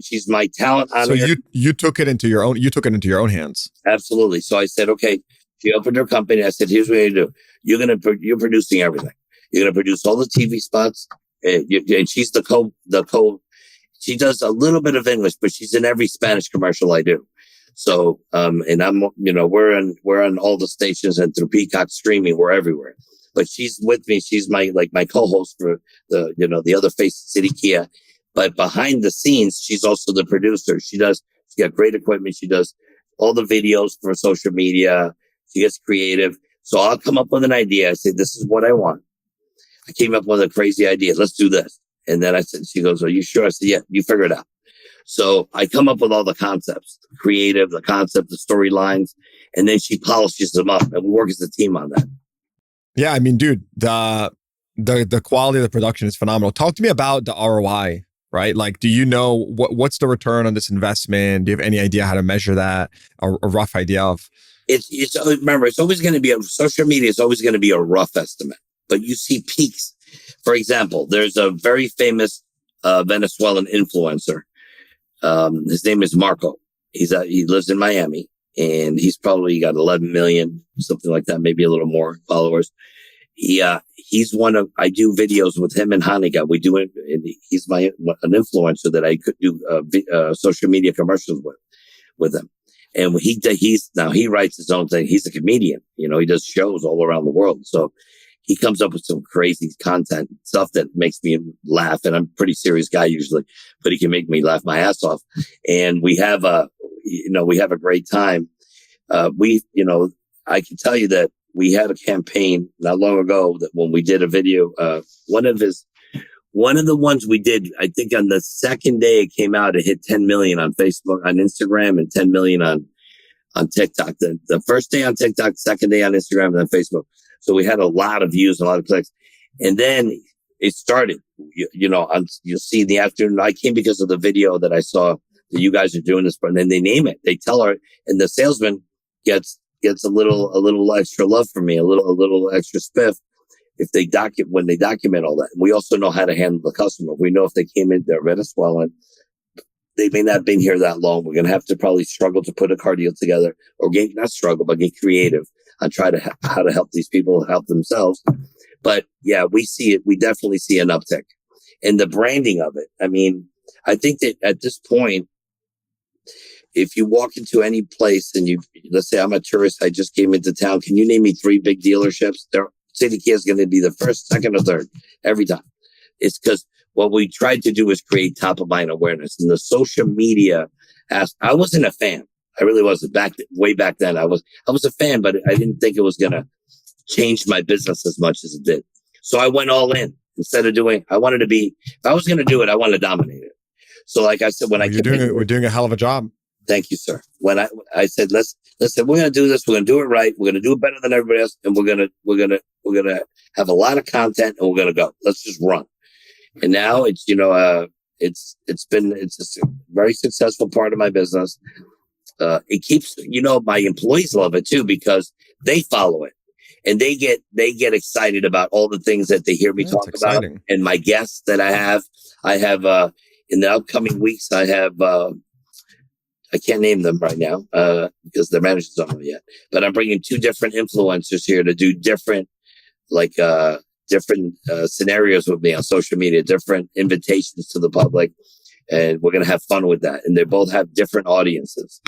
she's my talent on. So you took it into your own hands. Absolutely. So I said, okay, she opened her company. I said, here's what you do. You're producing everything. You're going to produce all the TV spots. And she's she does a little bit of English, but she's in every Spanish commercial I do. So, and I'm, we're on all the stations, and through Peacock streaming, we're everywhere. But she's with me. She's my co-host for the other face of City Kia. But behind the scenes, she's also the producer. She's got great equipment. She does all the videos for social media. She gets creative. So I'll come up with an idea. I say, this is what I want. I came up with a crazy idea. Let's do this. And then she goes, are you sure? I said, yeah, you figure it out. So I come up with all the concepts, the creative, the concept, the storylines, and then she polishes them up, and we work as a team on that. Yeah, I mean, dude, the quality of the production is phenomenal. Talk to me about the ROI, right? Like, do you know what's the return on this investment? Do you have any idea how to measure that? A rough idea of? Remember, it's always going to be social media is always going to be a rough estimate, but you see peaks. For example, there's a very famous Venezuelan influencer. His name is Marco. He lives in Miami. And he's probably got 11 million, something like that, maybe a little more followers. He's I do videos with him and Hanukkah. We do it. And he's an influencer that I could do social media commercials with him. And he writes his own thing. He's a comedian. He does shows all around the world. So he comes up with some crazy content, stuff that makes me laugh. And I'm a pretty serious guy usually, but he can make me laugh my ass off. And we have a great time. I can tell you that we had a campaign not long ago that when we did a video, one of the ones we did, I think on the second day it came out, it hit 10 million on Facebook, on Instagram, and 10 million on TikTok. The first day on TikTok, second day on Instagram, and then Facebook. So we had a lot of views, a lot of clicks. And then it started, you'll see in the afternoon. I came because of the video that I saw that you guys are doing this, and then they name it. They tell her, and the salesman gets a little extra love from me, a little extra spiff when they document all that. And we also know how to handle the customer. We know if they came in, they're Venezuelan, they may not have been here that long. We're going to have to probably struggle to put a car deal together, or get creative on how to help these people help themselves. But yeah, we see it. We definitely see an uptick in the branding of it. I mean, I think that at this point, if you walk into any place and let's say I'm a tourist, I just came into town. Can you name me 3 big dealerships? City Kia is going to be the first, second, or third every time. it's because what we tried to do is create top of mind awareness, and the social media. I wasn't a fan. I really wasn't way back then. I was a fan, but I didn't think it was going to change my business as much as it did. So I went all in instead of if I was going to do it, I wanted to dominate it. So like I said, we're doing a hell of a job. Thank you, sir. When I said, listen, we're going to do this. We're going to do it right. We're going to do it better than everybody else. And we're going to have a lot of content, and we're going to go. Let's just run. And now it's, it's a very successful part of my business. It keeps, my employees love it too, because they follow it, and they get excited about all the things that they hear me talk about, and my guests that I have in the upcoming weeks, I have, I can't name them right now, because their managers don't know yet, but I'm bringing 2 different influencers here to do different scenarios with me on social media, different invitations to the public. And we're going to have fun with that. And they both have different audiences,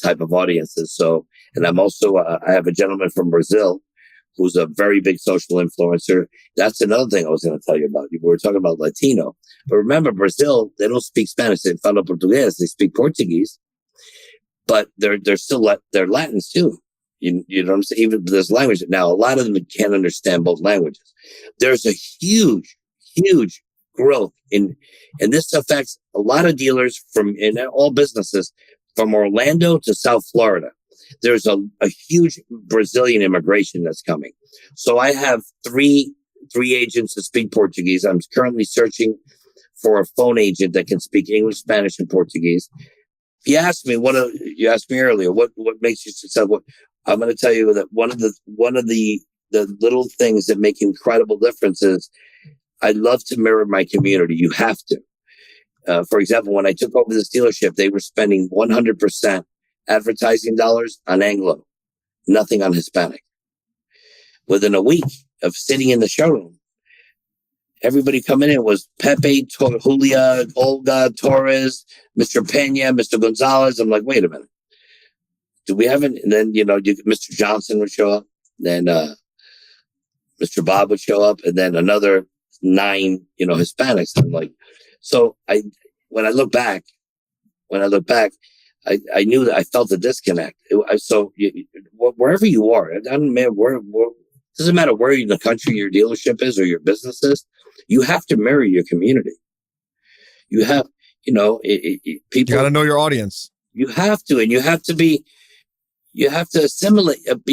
type of audiences. So, and I'm also, I have a gentleman from Brazil who's a very big social influencer. That's another thing I was going to tell you about. We were talking about Latino, but remember, Brazil, they don't speak Spanish. They falo Portuguese. They speak Portuguese, but they're still, they're Latins too. You know what I'm saying? Even there's language. Now, a lot of them can't understand both languages. There's a huge growth and this affects a lot of dealers in all businesses from Orlando to South Florida. There's a huge Brazilian immigration that's coming. So I have three agents that speak Portuguese. I'm currently searching for a phone agent that can speak English, Spanish, and Portuguese. If you asked me, you asked me earlier, what makes you successful? I'm going to tell you that one of the little things that make incredible differences. I love to mirror my community. You have to. For example, when I took over this dealership, they were spending 100% advertising dollars on Anglo, nothing on Hispanic. Within a week of sitting in the showroom, everybody coming in was Pepe, Julia, Olga, Torres, Mr. Pena, Mr. Gonzalez. I'm like, wait a minute. Do we have it? And then, Mr. Johnson would show up. Then Mr. Bob would show up. And then another 9, Hispanics. I'm like, so when I look back, I knew that I felt a disconnect. Wherever you are, it doesn't matter doesn't matter where in the country your dealership is or your business is. You have to mirror your community. You have, people. You got to know your audience. You have to, and you have to be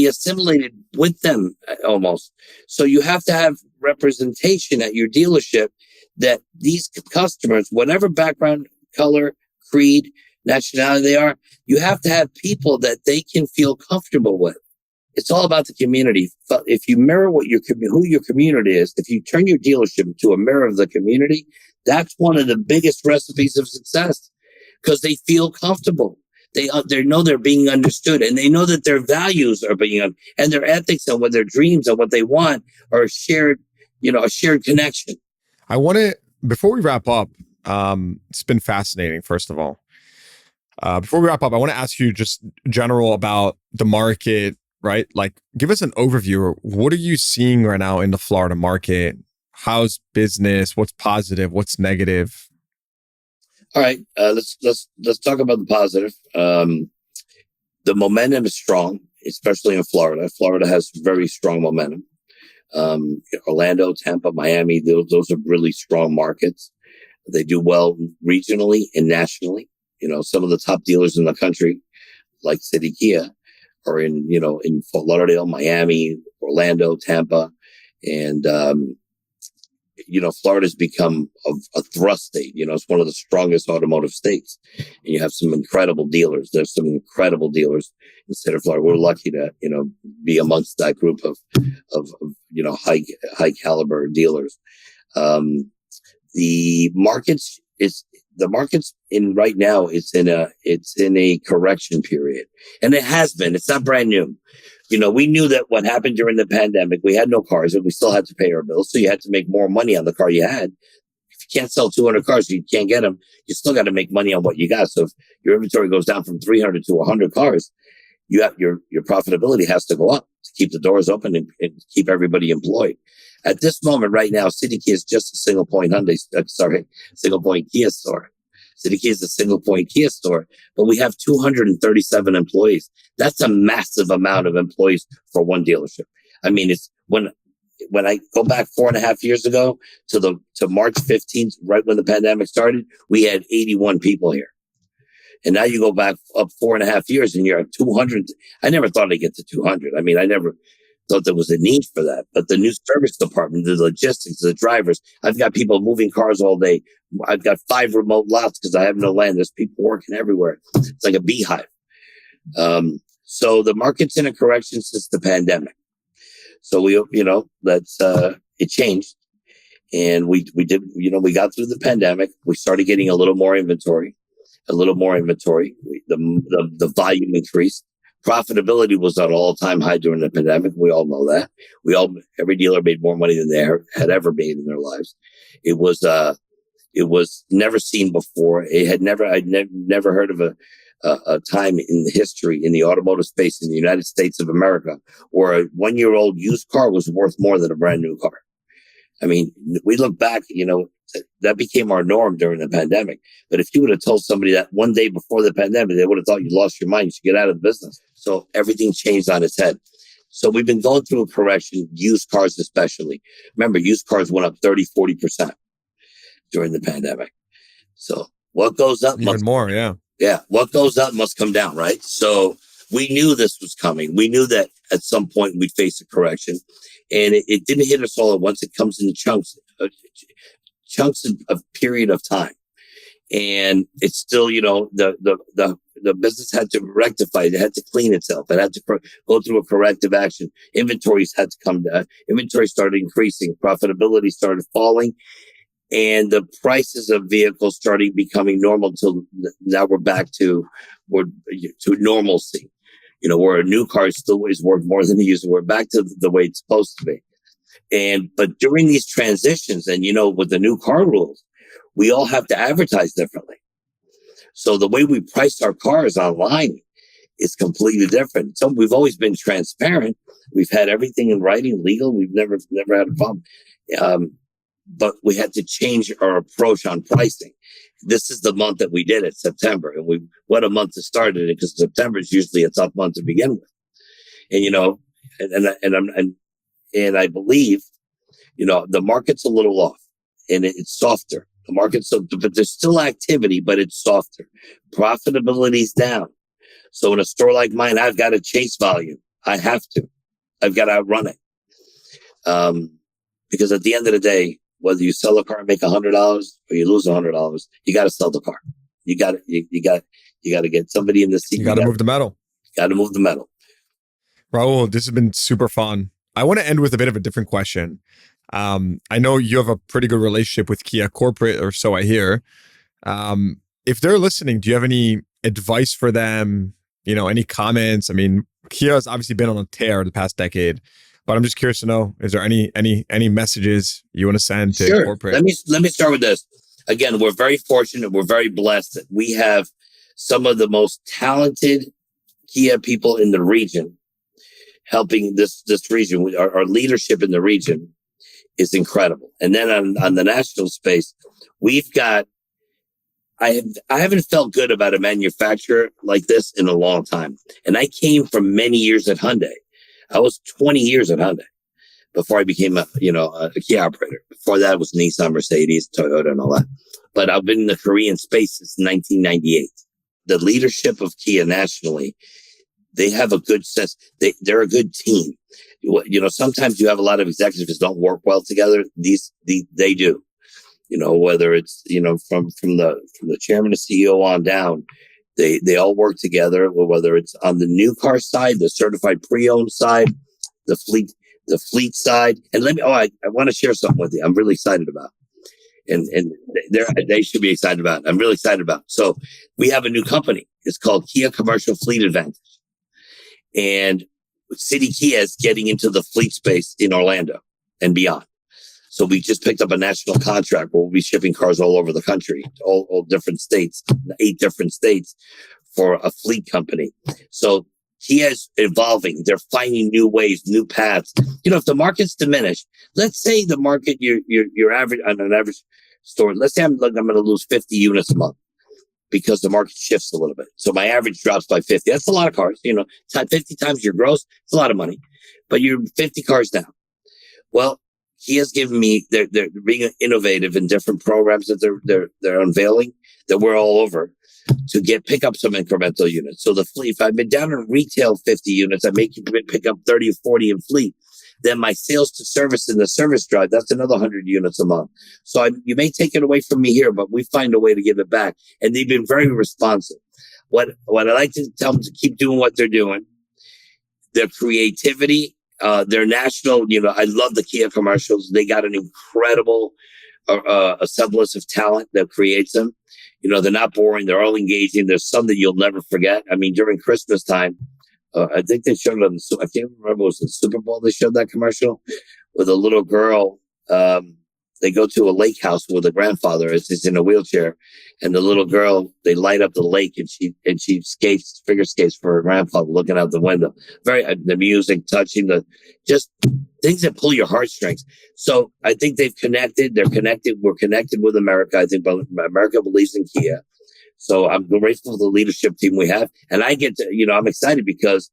assimilated with them almost. So you have to have representation at your dealership that these customers, whatever background, color, creed, nationality they are, you have to have people that they can feel comfortable with. It's all about the community. If you mirror who your community is, if you turn your dealership into a mirror of the community, that's one of the biggest recipes of success, because they feel comfortable. They know they're being understood, and they know that their values are being and their ethics and what their dreams and what they want are a shared connection. I want to, before we wrap up, it's been fascinating. First of all, before we wrap up, I want to ask you just general about the market, right? Like, give us an overview. What are you seeing right now in the Florida market? How's business? What's positive? What's negative? All right, let's talk about the positive. The momentum is strong, especially in Florida. Florida has very strong momentum. Orlando, Tampa, Miami, those are really strong markets. They do well regionally and nationally. Some of the top dealers in the country, like CDG, are in Fort Lauderdale, Miami, Orlando, Tampa, and Florida's become a thrust state. It's one of the strongest automotive states, and you have some incredible dealers. There's some incredible dealers in the state of Florida. We're lucky to, be amongst that group of high caliber dealers. The markets in right now, it's in a correction period, and it has been. It's not brand new. We knew that what happened during the pandemic, we had no cars, but we still had to pay our bills. So you had to make more money on the car you had. If you can't sell 200 cars, you can't get them. You still got to make money on what you got. So if your inventory goes down from 300 to 100 cars, your profitability has to go up. to keep the doors open and keep everybody employed. At this moment right now, City Key is just a single point single point Kia store. City Key is a single point Kia store, but we have 237 employees. That's a massive amount of employees for one dealership. I mean, it's when I go back 4.5 years ago to March 15th, right when the pandemic started, we had 81 people here. And now you go back up 4.5 years and you're at 200. I never thought I'd get to 200. I mean, I never thought there was a need for that. But the new service department, the logistics, the drivers, I've got people moving cars all day. I've got 5 remote lots because I have no land. There's people working everywhere. It's like a beehive. So the market's in a correction since the pandemic. So it changed. And we did, we got through the pandemic. We started getting a little more inventory. The volume increased. Profitability was at an all-time high during the pandemic. We all know that. Every dealer made more money than they had ever made in their lives. It was never seen before. I'd never heard of a time in the history in the automotive space in the United States of America where a 1-year-old used car was worth more than a brand new car. I mean, we look back, that became our norm during the pandemic. But if you would have told somebody that one day before the pandemic, they would have thought you lost your mind. You should get out of the business. So everything changed on its head. So we've been going through a correction, used cars especially. Remember, used cars went up 30-40% during the pandemic. So what goes up even more, yeah. Yeah, what goes up must come down, right? So we knew this was coming. We knew that at some point we'd face a correction. And it didn't hit us all at once. It comes in chunks of period of time. And it's still, the business had to rectify. It had to clean itself. It had to go through a corrective action. Inventories had to come down. Inventory started increasing. Profitability started falling. And the prices of vehicles started becoming normal till now we're back to normalcy. Where a new car still is worth more than a used. We're back to the way it's supposed to be. But during these transitions and, with the new car rules, we all have to advertise differently. So the way we price our cars online is completely different. So we've always been transparent. We've had everything in writing, legal. We've never had a problem. But we had to change our approach on pricing. This is the month that we did it, September. And what a month to start it, because September is usually a tough month to begin with. And I believe, the market's a little off and it's softer. The market's but there's still activity, but it's softer. Profitability's down. So in a store like mine, I've got to chase volume. I have to. I've got to outrun it. Because at the end of the day, whether you sell a car and make $100 or you lose $100, you got to sell the car. You got to get somebody in the seat. You got to move the metal. Got to move the metal. Raul, this has been super fun. I want to end with a bit of a different question. I know you have a pretty good relationship with Kia corporate, or so I hear. If they're listening, do you have any advice for them? Any comments? I mean, Kia has obviously been on a tear the past decade. But I'm just curious to know, is there any messages you want to send to corporate? Let me start with this. Again, we're very fortunate. We're very blessed that we have some of the most talented Kia people in the region helping this region. Our leadership in the region is incredible. And then on the national space, we've got, I haven't felt good about a manufacturer like this in a long time. And I came from many years at Hyundai. I was 20 years at Hyundai before I became a Kia operator. Before that, it was Nissan, Mercedes, Toyota, and all that. But I've been in the Korean space since 1998. The leadership of Kia nationally, they have a good sense. They're a good team. Sometimes you have a lot of executives that don't work well together. They do. Whether it's from the chairman to CEO on down. They all work together, whether it's on the new car side, the certified pre-owned side, the fleet side. And I want to share something with you. I'm really excited about, and they should be excited about. I'm really excited about. So we have a new company. It's called Kia Commercial Fleet Advantage, and City Kia is getting into the fleet space in Orlando and beyond. So we just picked up a national contract where we'll be shipping cars all over the country, all different states, 8 different states for a fleet company. So Kia's evolving. They're finding new ways, new paths. If the market's diminished, let's say the market, your average on an average store, let's say I'm going to lose 50 units a month because the market shifts a little bit. So my average drops by 50. That's a lot of cars. 50 times your gross, it's a lot of money, but you're 50 cars down. Well, Kia's given me, they're being innovative in different programs that they're unveiling that we're all over to pick up some incremental units. So the fleet, if I've been down in retail 50 units, I make you pick up 30 or 40 in fleet. Then my sales to service in the service drive, that's another 100 units a month. So you may take it away from me here, but we find a way to give it back. And they've been very responsive. What I like to tell them to keep doing what they're doing, their creativity, their national, I love the Kia commercials. They got an incredible semblance of talent that creates them. They're not boring. They're all engaging. There's some that you'll never forget. I mean, during Christmas time, I think they showed it on I can't remember, was it the Super Bowl they showed that commercial with a little girl. They go to a lake house with a grandfather as he's in a wheelchair, and the little girl, they light up the lake and she figure skates for her grandfather looking out the window. The music touching just things that pull your heartstrings. So I think they've connected. They're connected. We're connected with America. I think America believes in Kia. So I'm grateful for the leadership team we have. And I get to, I'm excited because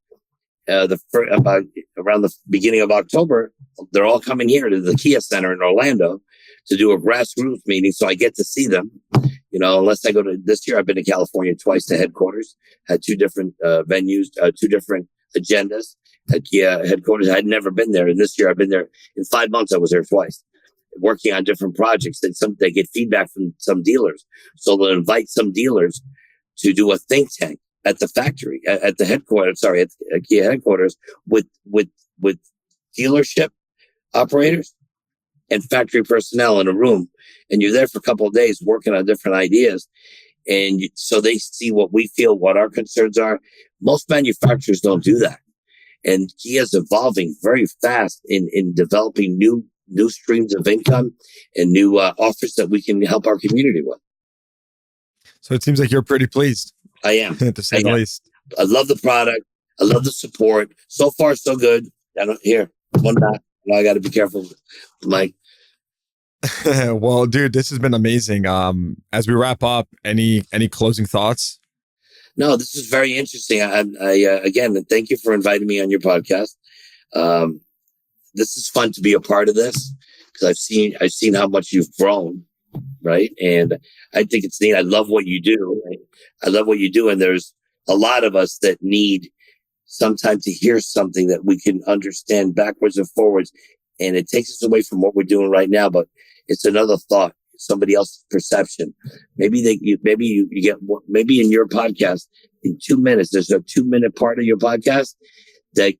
about around the beginning of October, they're all coming here to the Kia Center in Orlando to do a grassroots meeting. So I get to see them, unless I go to this year. I've been to California twice to headquarters, had two different venues, two different agendas at Kia headquarters. I had never been there. And this year I've been there in 5 months. I was there twice working on different projects. They get feedback from some dealers. So they'll invite some dealers to do a think tank at the factory, at the headquarters, at Kia headquarters with dealership operators and factory personnel in a room. And you're there for a couple of days working on different ideas. And so they see what we feel, what our concerns are. Most manufacturers don't do that. And Kia's evolving very fast in developing new streams of income and new offers that we can help our community with. So it seems like you're pretty pleased. I am. To say the least. I love the product. I love the support. So far, so good. One back. I got to be careful, Mike. Well, dude, this has been amazing. As we wrap up, any closing thoughts? No, this is very interesting. I again, thank you for inviting me on your podcast. This is fun to be a part of this because I've seen how much you've grown, right? And I think it's neat. I love what you do. Right? I love what you do. And there's a lot of us that need sometimes to hear something that we can understand backwards and forwards. And it takes us away from what we're doing right now, but it's another thought, somebody else's perception. Maybe you get, maybe in your podcast in 2 minutes, there's a 2-minute part of your podcast that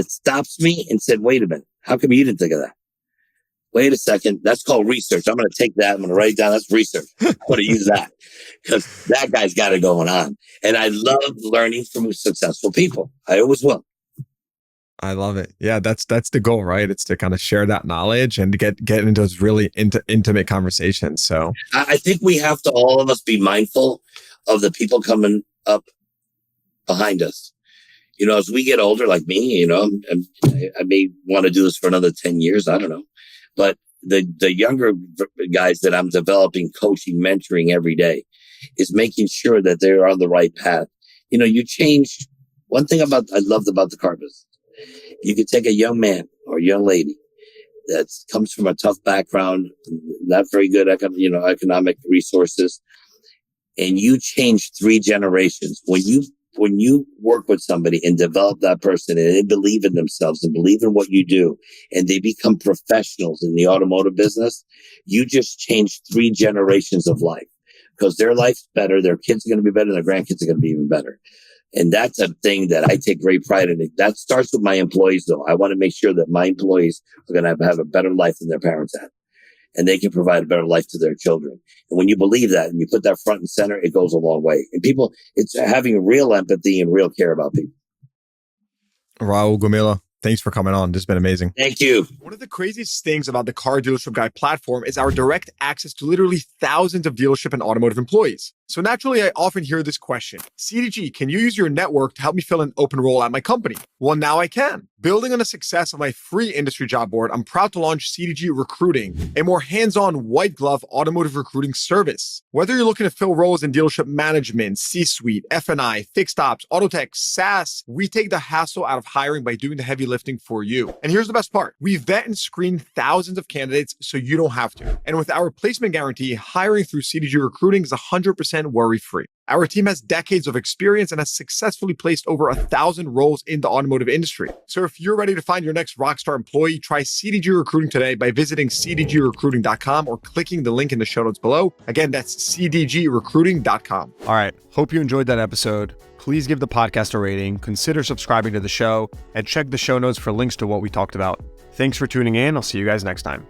stops me and said, wait a minute, how come you didn't think of that? Wait a second. That's called research. I'm going to take that. I'm going to write it down. That's research. I'm going to use that because that guy's got it going on. And I love learning from successful people. I always will. I love it. Yeah, that's the goal, right? It's to kind of share that knowledge and to get into those really intimate conversations. So I think we have to, all of us, be mindful of the people coming up behind us. As we get older, like me, I may want to do this for another 10 years. I don't know. But the younger guys that I'm developing, coaching, mentoring every day is making sure that they're on the right path. You change. One thing I loved about the car business, you could take a young man or a young lady that comes from a tough background, not very good, economic resources, and you change 3 generations. When you work with somebody and develop that person and they believe in themselves and believe in what you do and they become professionals in the automotive business, you just change 3 generations of life because their life's better. Their kids are going to be better. Their grandkids are going to be even better. And that's a thing that I take great pride in. That starts with my employees, though. I want to make sure that my employees are going to have a better life than their parents had. And they can provide a better life to their children. And when you believe that and you put that front and center, it goes a long way. And people, it's having real empathy and real care about people. Raul Gomila, Thanks for coming on. This has been amazing. Thank you. One of the craziest things about the Car Dealership Guy platform is our direct access to literally thousands of dealership and automotive employees. So naturally, I often hear this question: CDG, can you use your network to help me fill an open role at my company? Well, now I can. Building on the success of my free industry job board, I'm proud to launch CDG Recruiting, a more hands-on white glove automotive recruiting service. Whether you're looking to fill roles in dealership management, C-suite, F&I, fixed ops, auto tech, SaaS, we take the hassle out of hiring by doing the heavy lifting for you. And here's the best part: we vet and screen thousands of candidates so you don't have to. And with our placement guarantee, hiring through CDG Recruiting is 100% worry-free. Our team has decades of experience and has successfully placed over 1,000 roles in the automotive industry. So if you're ready to find your next rockstar employee, try CDG Recruiting today by visiting cdgrecruiting.com or clicking the link in the show notes below. Again, that's cdgrecruiting.com. All right. Hope you enjoyed that episode. Please give the podcast a rating, consider subscribing to the show, and check the show notes for links to what we talked about. Thanks for tuning in. I'll see you guys next time.